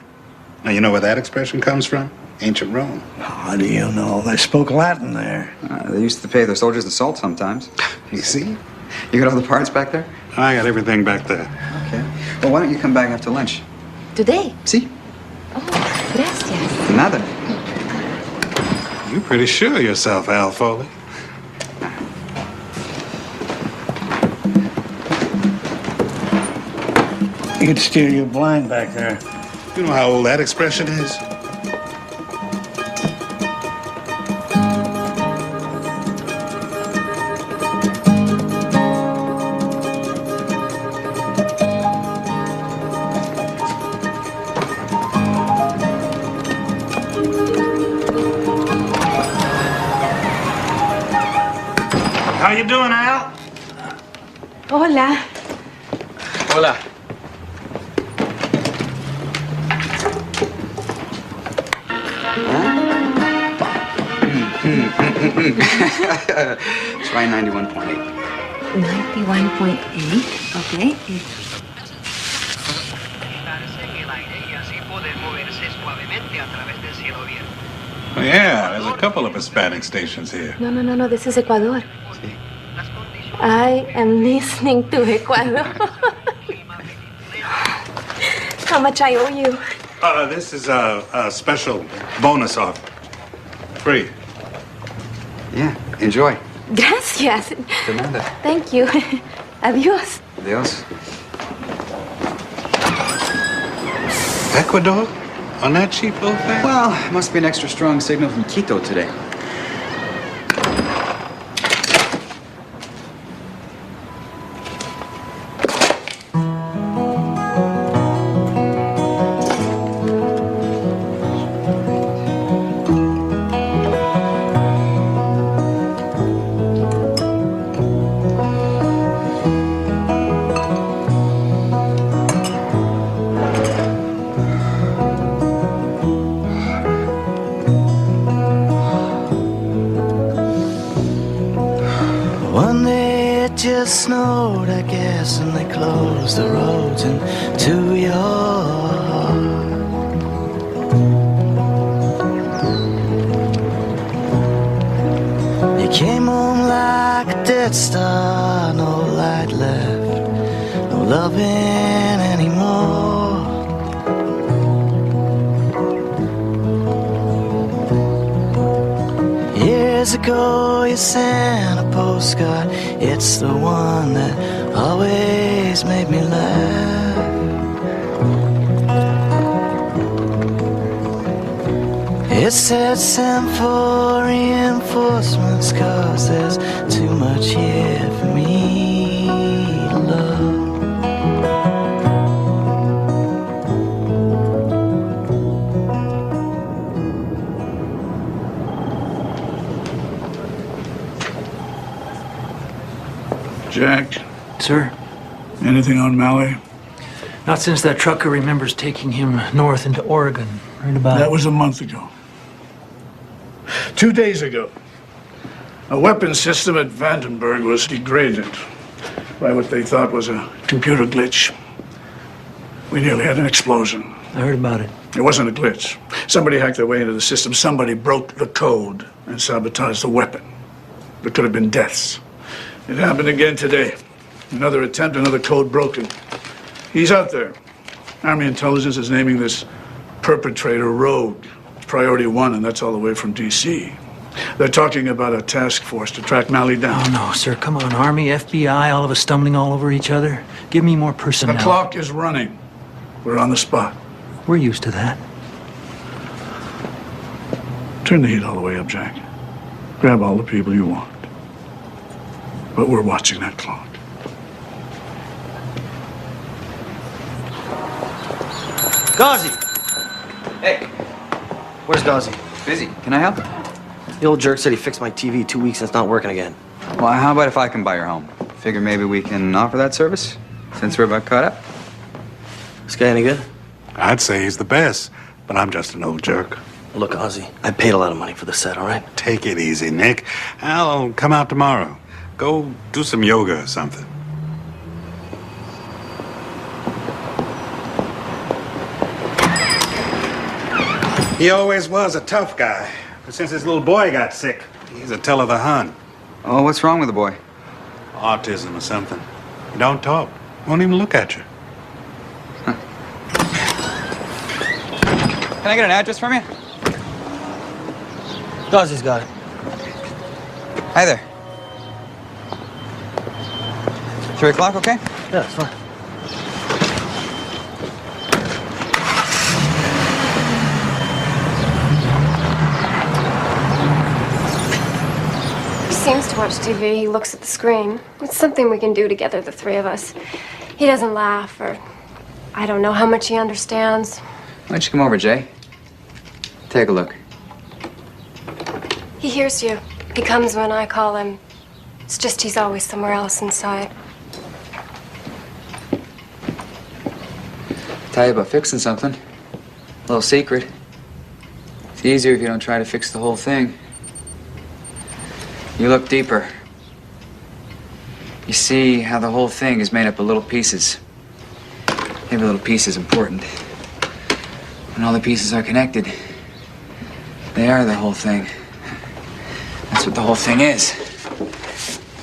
Now, you know where that expression comes from? Ancient Rome. How do you know? They spoke Latin there. They used to pay their soldiers in salt sometimes. You see? You got all the parts back there? I got everything back there. Okay. Well, why don't you come back after lunch? Today? Sí. Oh, gracias. Nada. You're pretty sure of yourself, Al Foley. You could steer your blind back there. You know how old that expression is? How you doing, Al? Hola. Hola. Try 91.8. 91.8. Okay. Oh, yeah, there's a couple of Hispanic stations here. No. This is Ecuador. I am listening to Ecuador. How much I owe you? This is a special bonus offer. Free. Yeah, enjoy. Gracias. De nada. Thank you. Adiós. Adiós. Ecuador? On that cheap little thing? Well, must be an extra strong signal from Quito today. Snowed, I guess, and they closed the roads into your heart. You came home like a dead star, no light left, no loving anymore. Years ago you sent a postcard. It's the one that always made me laugh. It said send for reinforcements, 'cause there's too much here for me to love. Jack? Sir? Anything on Malley? Not since that trucker remembers taking him north into Oregon. Right about... That was a month ago. 2 days ago, a weapons system at Vandenberg was degraded by what they thought was a computer glitch. We nearly had an explosion. I heard about it. It wasn't a glitch. Somebody hacked their way into the system. Somebody broke the code and sabotaged the weapon. There could have been deaths. It happened again today. Another attempt, another code broken. He's out there. Army intelligence is naming this perpetrator F.R.O.G. Priority 1, and that's all the way from D.C. They're talking about a task force to track Malley down. Oh, no, sir. Come on. Army, FBI, all of us stumbling all over each other. Give me more personnel. The clock is running. We're on the spot. We're used to that. Turn the heat all the way up, Jack. Grab all the people you want. But we're watching that clock. Ghazi! Hey. Where's Ghazi? Busy. Can I help? The old jerk said he fixed my TV 2 weeks and it's not working again. Well, how about if I can buy your home? Figure maybe we can offer that service, since we're about caught up. This guy any good? I'd say he's the best, but I'm just an old jerk. Look, Ozzy, I paid a lot of money for the set, all right? Take it easy, Nick. I'll come out tomorrow. Go do some yoga or something. He always was a tough guy, but since his little boy got sick, he's a tell of the Hun. Oh, what's wrong with the boy? Autism or something. He don't talk. Won't even look at you. Can I get an address from you? Ghazi's got it. Hi there. 3 o'clock, okay? Yeah, that's fine. He seems to watch TV. He looks at the screen. It's something we can do together, the three of us. He doesn't laugh, or I don't know how much he understands. Why don't you come over, Jay? Take a look. He hears you. He comes when I call him. It's just he's always somewhere else inside. Tell you about fixing something. A little secret. It's easier if you don't try to fix the whole thing. You look deeper. You see how the whole thing is made up of little pieces. Every little piece is important. When all the pieces are connected, they are the whole thing. That's what the whole thing is.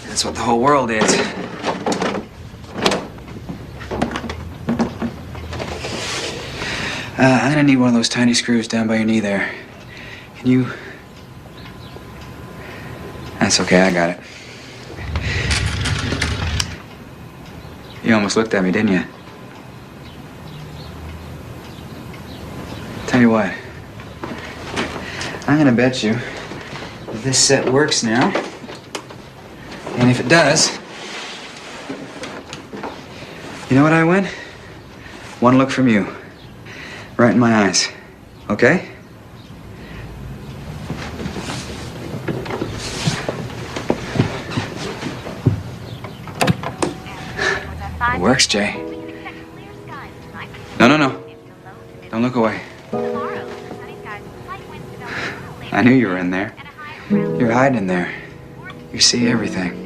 That's what the whole world is. I'm gonna need one of those tiny screws down by your knee there. Can you... That's okay, I got it. You almost looked at me, didn't you? Tell you what. I'm gonna bet you that this set works now. And if it does, you know what I win? One look from you. Right in my eyes. Okay? It works, Jay. No. Don't look away. I knew you were in there. You're hiding in there. You see everything.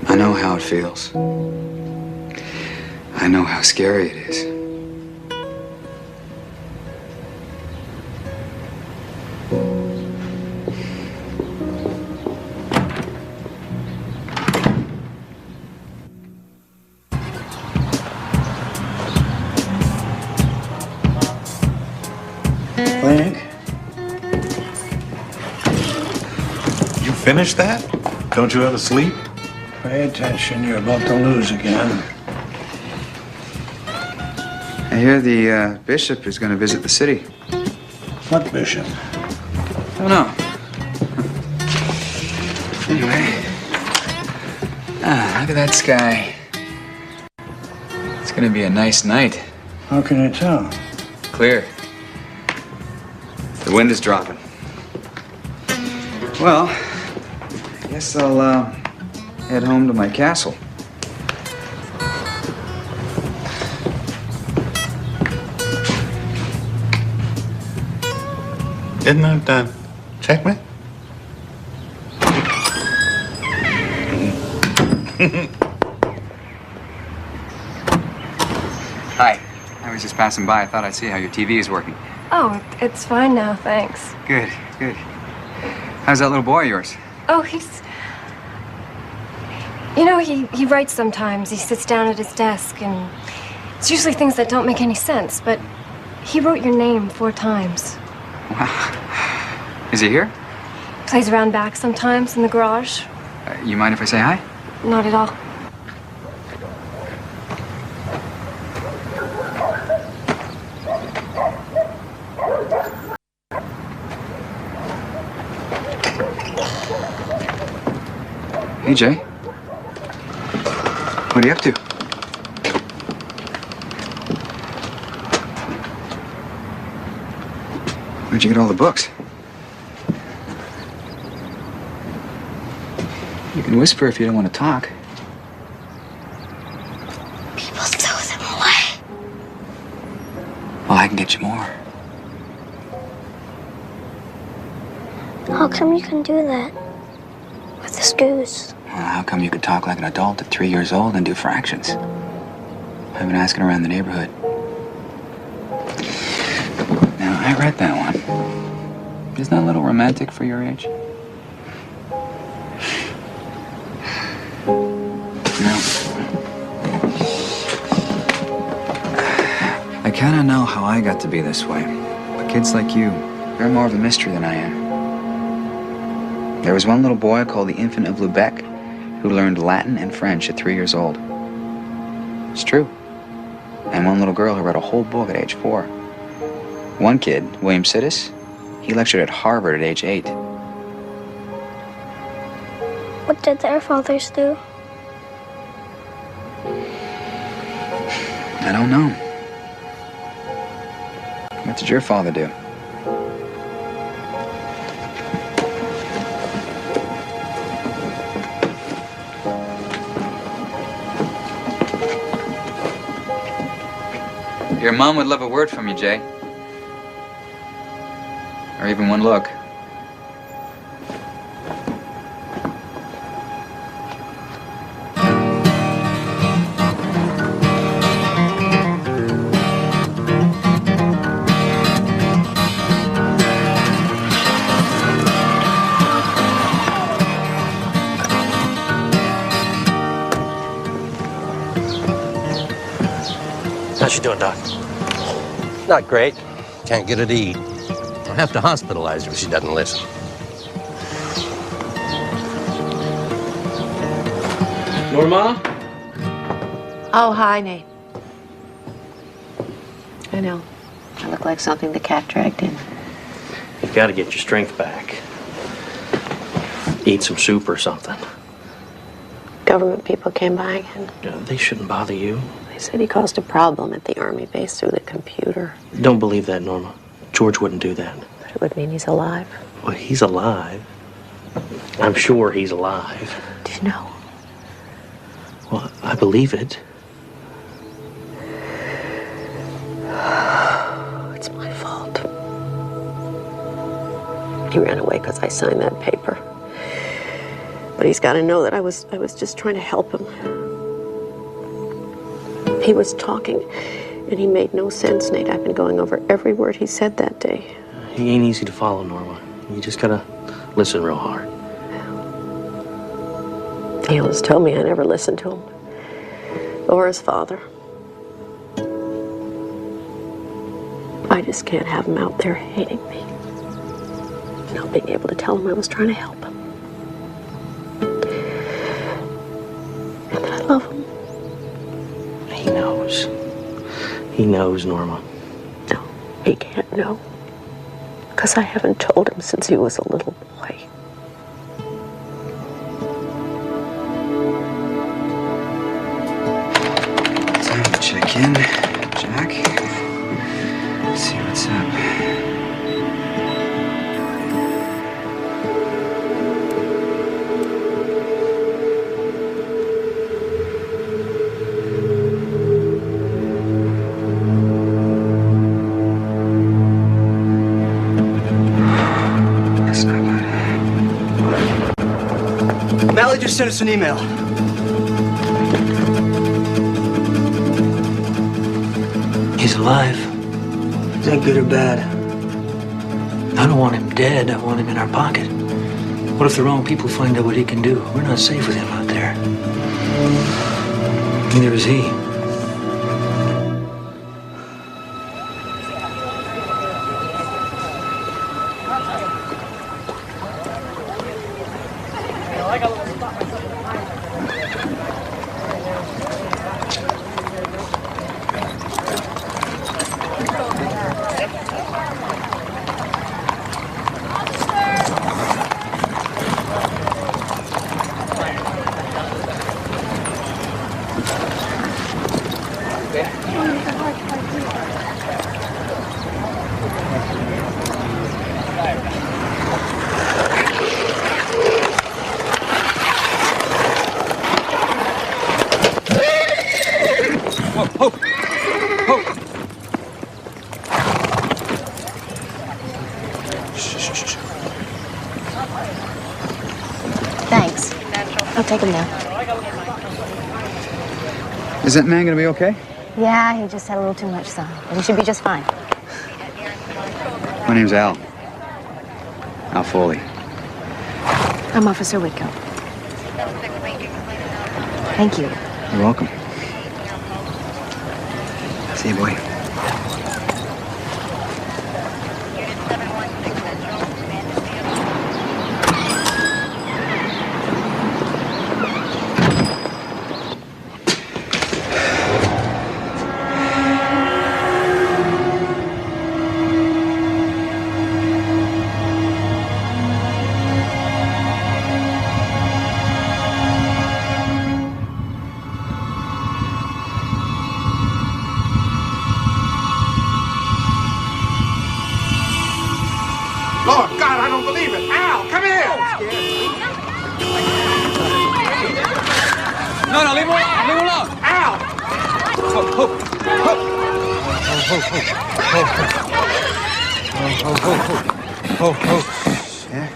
I know how it feels. I know how scary it is. Frank? You finished that? Don't you ever sleep? Pay attention, you're about to lose again. I hear the bishop is going to visit the city. What bishop? Oh, no. Anyway. Look at that sky. It's gonna be a nice night. How can I tell? Clear. The wind is dropping. Well, I guess I'll head home to my castle. Isn't that checkmate? Hi. I was just passing by. I thought I'd see how your TV is working. Oh, it's fine now, thanks. Good, good. How's that little boy of yours? Oh, he's... You know, he writes sometimes. He sits down at his desk, and it's usually things that don't make any sense, but he wrote your name 4 times. Wow. Is he here? Plays around back sometimes in the garage. You mind if I say hi? Not at all. Hey, Jay. What are you up to? Where'd you get all the books? You can whisper if you don't want to talk. People throw them away. Well, I can get you more. How come you can do that? With this goose? Well, how come you could talk like an adult at 3 years old and do fractions? I've been asking around the neighborhood. Now, I read that one. Isn't that a little romantic for your age? No. I kind of know how I got to be this way. But kids like you, they're more of a mystery than I am. There was one little boy called the Infant of Lubeck who learned Latin and French at 3 years old. It's true. And one little girl who read a whole book at age 4. One kid, William Sidis, he lectured at Harvard at age 8. What did their fathers do? I don't know. What did your father do? Your mom would love a word from you, Jay. Or even one look. How's she doing, Doc? Not great. Can't get her to eat. I'll have to hospitalize her if she doesn't listen. Norma? Oh, hi, Nate. I know. I look like something the cat dragged in. You've got to get your strength back. Eat some soup or something. Government people came by again. They shouldn't bother you. They said he caused a problem at the Army base through the computer. Don't believe that, Norma. George wouldn't do that. But it would mean he's alive. Well, he's alive. I'm sure he's alive. Do you know? Well, I believe it. It's my fault. He ran away because I signed that paper. But he's got to know that I was just trying to help him. He was talking, and he made no sense, Nate. I've been going over every word he said that day. He ain't easy to follow, Norma. You just gotta listen real hard. He always told me I never listened to him. Or his father. I just can't have him out there hating me. Not being able to tell him I was trying to help him. And that I love him. He knows. He knows, Norma. No, he can't know. Because I haven't told him since he was a little boy. Damn it, Jay. Back in, Jack. Let's see what's up. That's not good. Mally just sent us an email. He's alive. Is that good or bad? I don't want him dead. I want him in our pocket. What if the wrong people find out what he can do? We're not safe with him out there. Neither is he. Thanks. I'll take him now. Is that man gonna be okay? Yeah, he just had a little too much sun, but he should be just fine. My name's Al. Al Foley. I'm Officer Whitcomb. Thank you. You're welcome. See you, boy. Lord God, I don't believe it. Al, come here. No, leave him alone. Leave him alone. Al.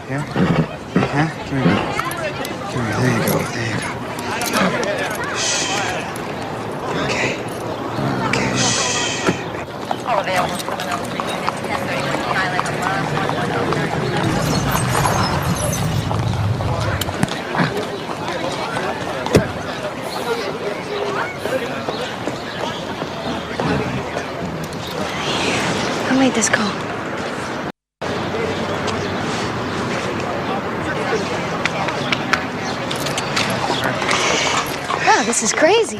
Yeah. Huh? Come here. There you go. Shh. Okay. Shh. All available criminal units 1031 Highland Who made this call? Oh, this is crazy.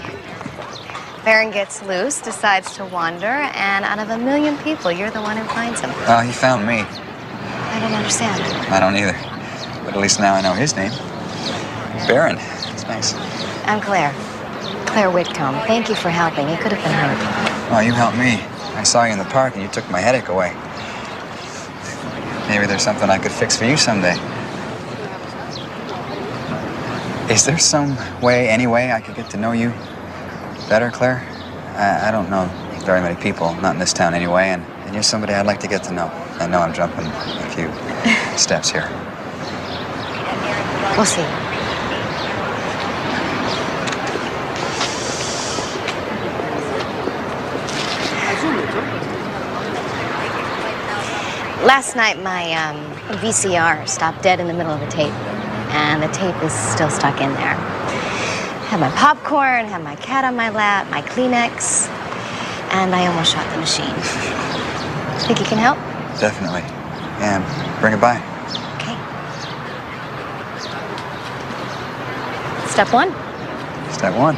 Baron gets loose, decides to wander, and out of a million people, you're the one who finds him. Well, he found me. I don't understand. I don't either. But at least now I know his name. Baron. It's nice. I'm Claire. Claire Whitcomb. Thank you for helping. He could have been hurt. Oh, you helped me. I saw you in the park and you took my headache away. Maybe there's something I could fix for you someday. Is there some way, any way, I could get to know you better, Claire? I don't know very many people, not in this town anyway, and you're somebody I'd like to get to know. I know I'm jumping a few steps here. We'll see. Last night, my VCR stopped dead in the middle of a tape, and the tape is still stuck in there. Had my popcorn, had my cat on my lap, my Kleenex, and I almost shot the machine. Think you can help? Definitely. And bring it by. Okay. Step one. Step one.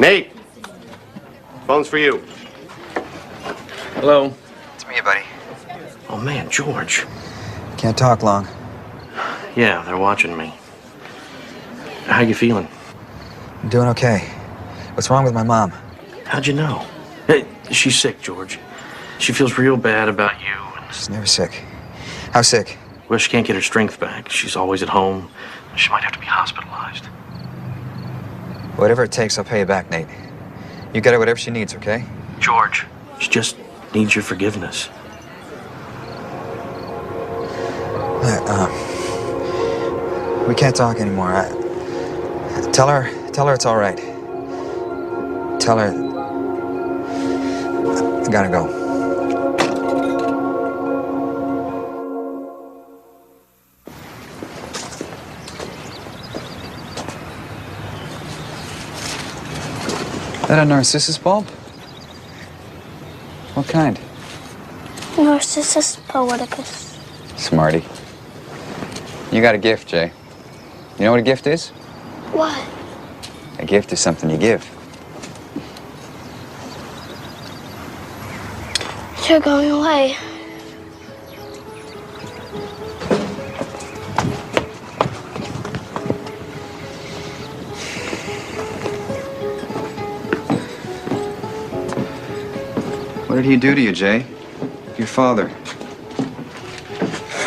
Nate, phone's for you. Hello. It's me, buddy. Oh, man, George. Can't talk long. Yeah, they're watching me. How you feeling? I'm doing okay. What's wrong with my mom? How'd you know? Hey, she's sick, George. She feels real bad about you. She's never sick. How sick? Well, she can't get her strength back. She's always at home. She might have to be hospitalized. Whatever it takes, I'll pay you back, Nate. You get her whatever she needs, okay? George, she just needs your forgiveness. We can't talk anymore. Tell her it's all right. Tell her I gotta go. That a narcissus bulb? What kind? Narcissus poeticus. Smarty. You got a gift, Jay. You know what a gift is? What? A gift is something you give. You're going away. What did he do to you, Jay? Your father.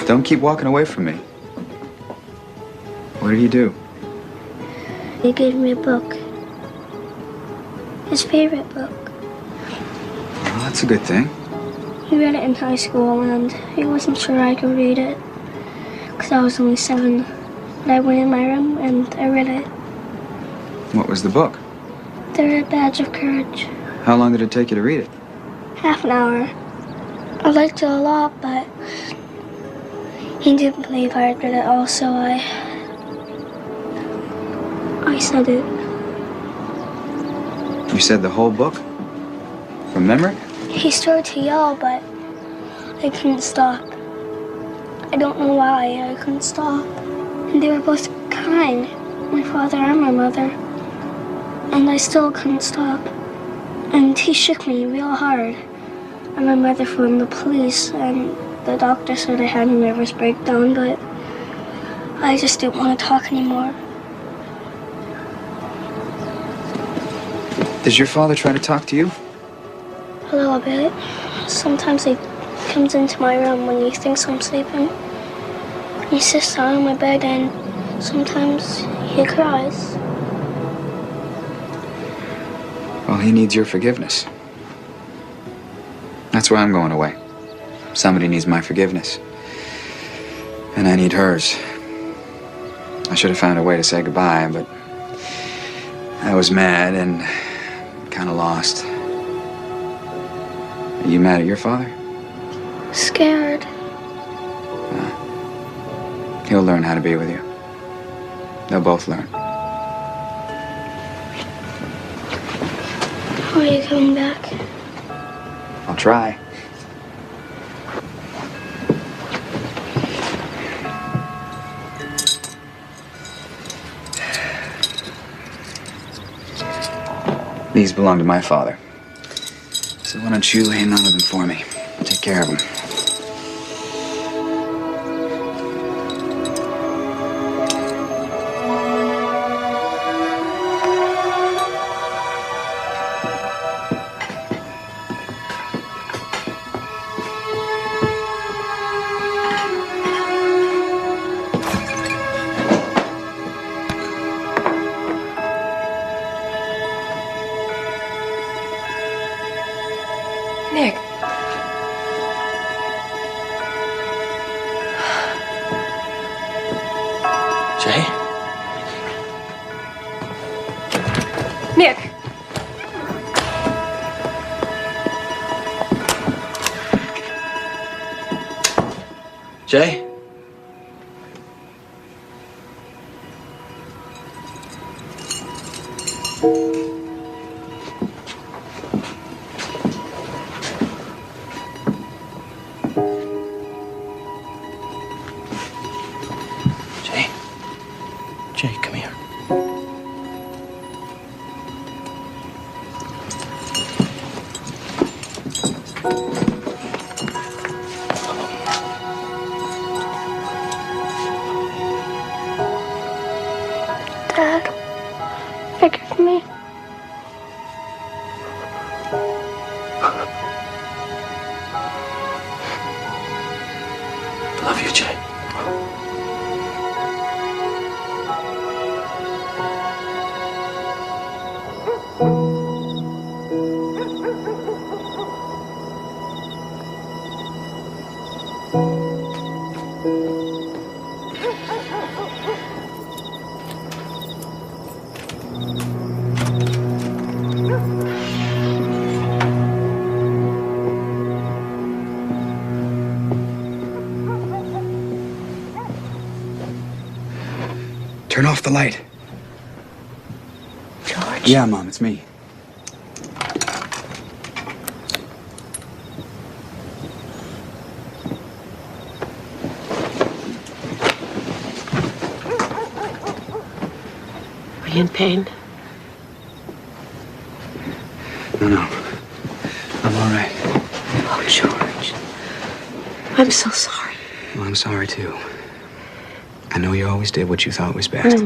Don't keep walking away from me. What did he do? He gave me a book. His favorite book. Well, that's a good thing. He read it in high school and he wasn't sure I could read it. Because I was only 7. But I went in my room and I read it. What was the book? The Red Badge of Courage. How long did it take you to read it? Half an hour. I liked it a lot, but he didn't believe I had read it all, so I said it. You said the whole book? From memory? He started to yell, but I couldn't stop. I don't know why I couldn't stop. And they were both kind, my father and my mother. And I still couldn't stop. And he shook me real hard. And my mother phoned the police, and the doctor said I had a nervous breakdown, but I just didn't want to talk anymore. Does your father try to talk to you? A little bit. Sometimes he comes into my room when he thinks I'm sleeping. He sits down on my bed and sometimes he cries. Well, he needs your forgiveness. That's why I'm going away. Somebody needs my forgiveness. And I need hers. I should have found a way to say goodbye, but I was mad and kind of lost. Are you mad at your father? Scared. He'll learn how to be with you. They'll both learn. Are you coming back? I'll try. These belong to my father. So why don't you hand on to them for me? Take care of them. Nick. Jay? Nick. Jay? Jay, come here. Dad. Forgive me. Love you, Jay. Turn off the light. George? Yeah, Mom, it's me. Are you in pain? No. I'm all right. Oh, George. I'm so sorry. Well, I'm sorry, too. I know you always did what you thought was best.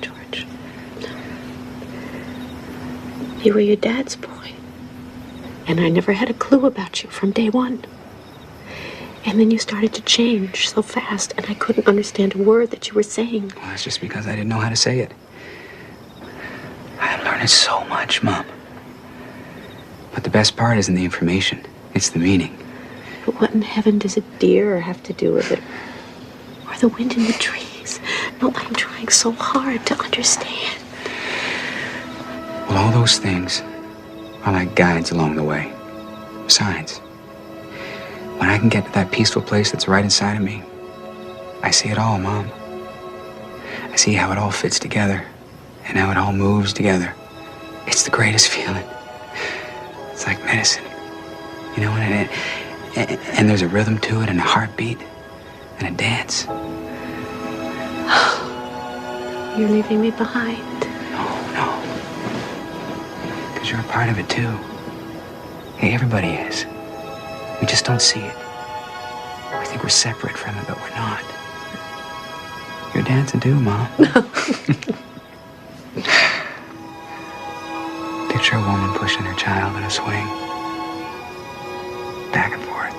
George. No. You were your dad's boy. And I never had a clue about you from day one. And then you started to change so fast, and I couldn't understand a word that you were saying. Well, that's just because I didn't know how to say it. I'm learning so much, Mom. But the best part isn't the information. It's the meaning. But what in heaven does a deer have to do with it? Or the wind in the trees? Not that I'm trying so hard to understand. Well, all those things are like guides along the way. Signs. When I can get to that peaceful place that's right inside of me, I see it all, Mom. I see how it all fits together and how it all moves together. It's the greatest feeling. It's like medicine. You know, and there's a rhythm to it and a heartbeat and a dance. You're leaving me behind. No. Because you're a part of it, too. Hey, everybody is. We just don't see it. We think we're separate from it, but we're not. You're dancing too, Mom. Picture a woman pushing her child in a swing. Back and forth.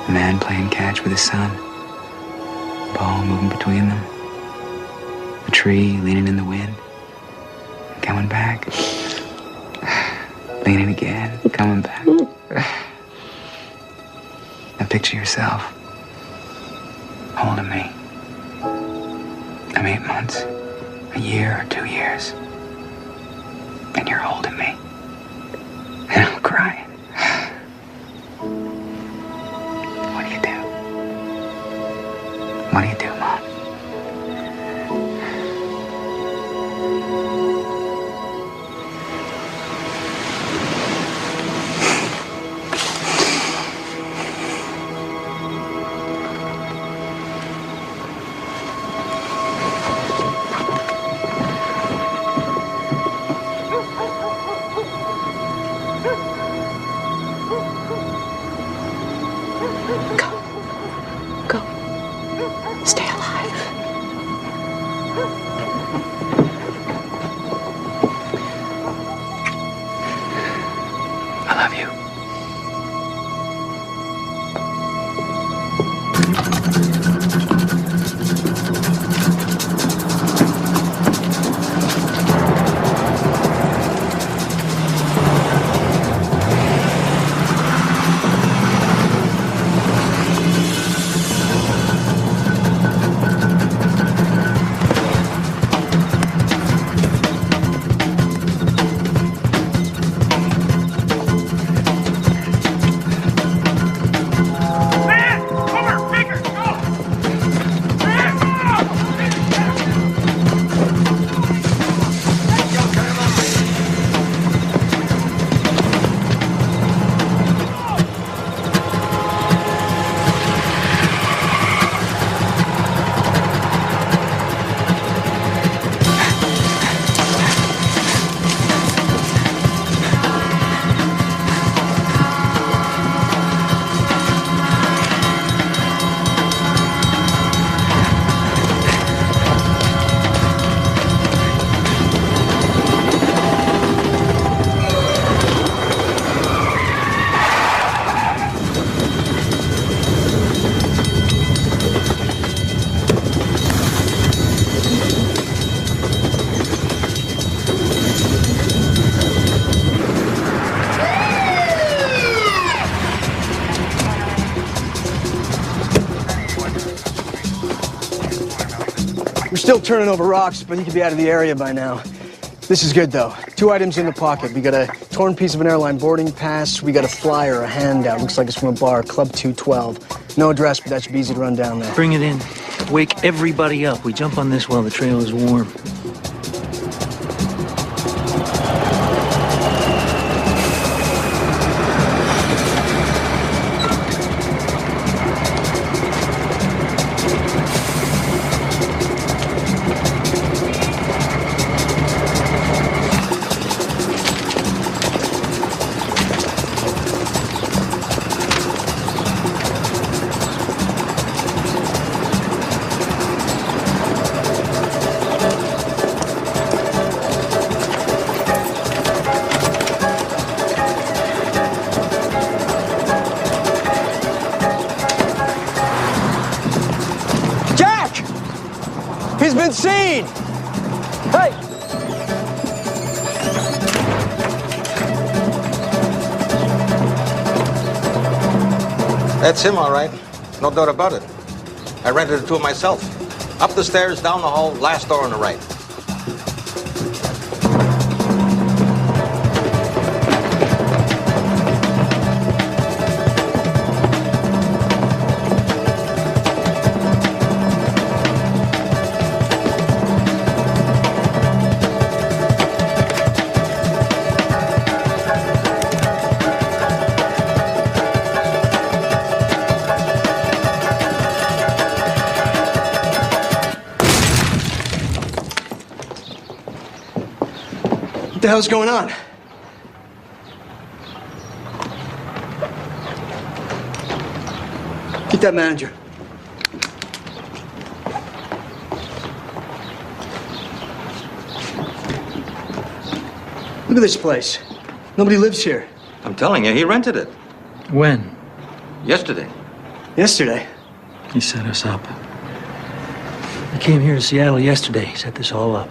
A man playing catch with his son. Ball moving between them. A tree leaning in the wind. Coming back. Leaning again. Coming back. Now picture yourself holding me. I'm 8 months, a year or 2 years, and you're holding me. And I'm crying. What do you do? What do you do, Mom? Stay alive. We're still turning over rocks, but he could be out of the area by now. This is good, though. 2 items in the pocket. We got a torn piece of an airline boarding pass. We got a flyer, a handout. Looks like it's from a bar, Club 212. No address, but that should be easy to run down there. Bring it in. Wake everybody up. We jump on this while the trail is warm. He's been seen! Hey! That's him, all right. No doubt about it. I rented it to him myself. Up the stairs, down the hall, last door on the right. What the hell's going on? Get that manager. Look at this place. Nobody lives here. I'm telling you, he rented it. When? Yesterday. Yesterday? He set us up. He came here to Seattle yesterday, set this all up.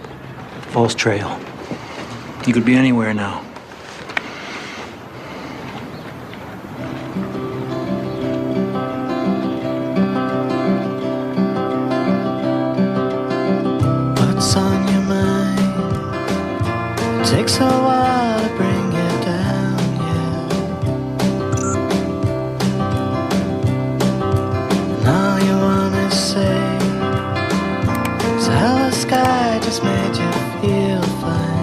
False trail. He could be anywhere now. What's on your mind? Takes a while to bring it down, yeah. And all you wanna say is how the sky just made you feel fine.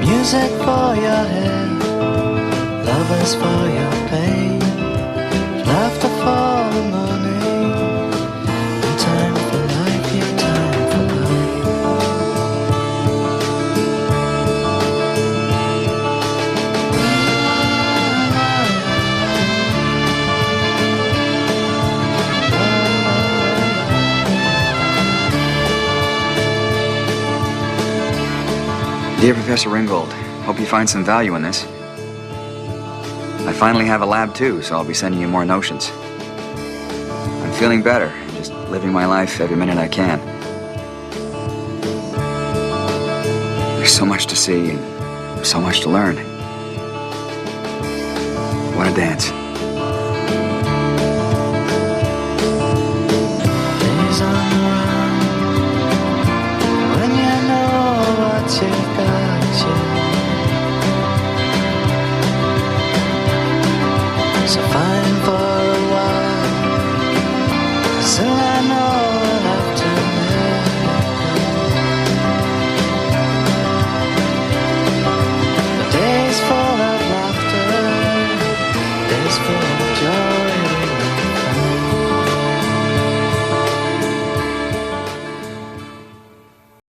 Music for your head, lovers for your pain, laughter for the morning, and time for life, yeah, time for Dear Professor Ringgold, hope you find some value in this. I finally have a lab too, so I'll be sending you more notions. I'm feeling better, just living my life every minute I can. There's so much to see and so much to learn. What a dance. days on the run, when you know what you've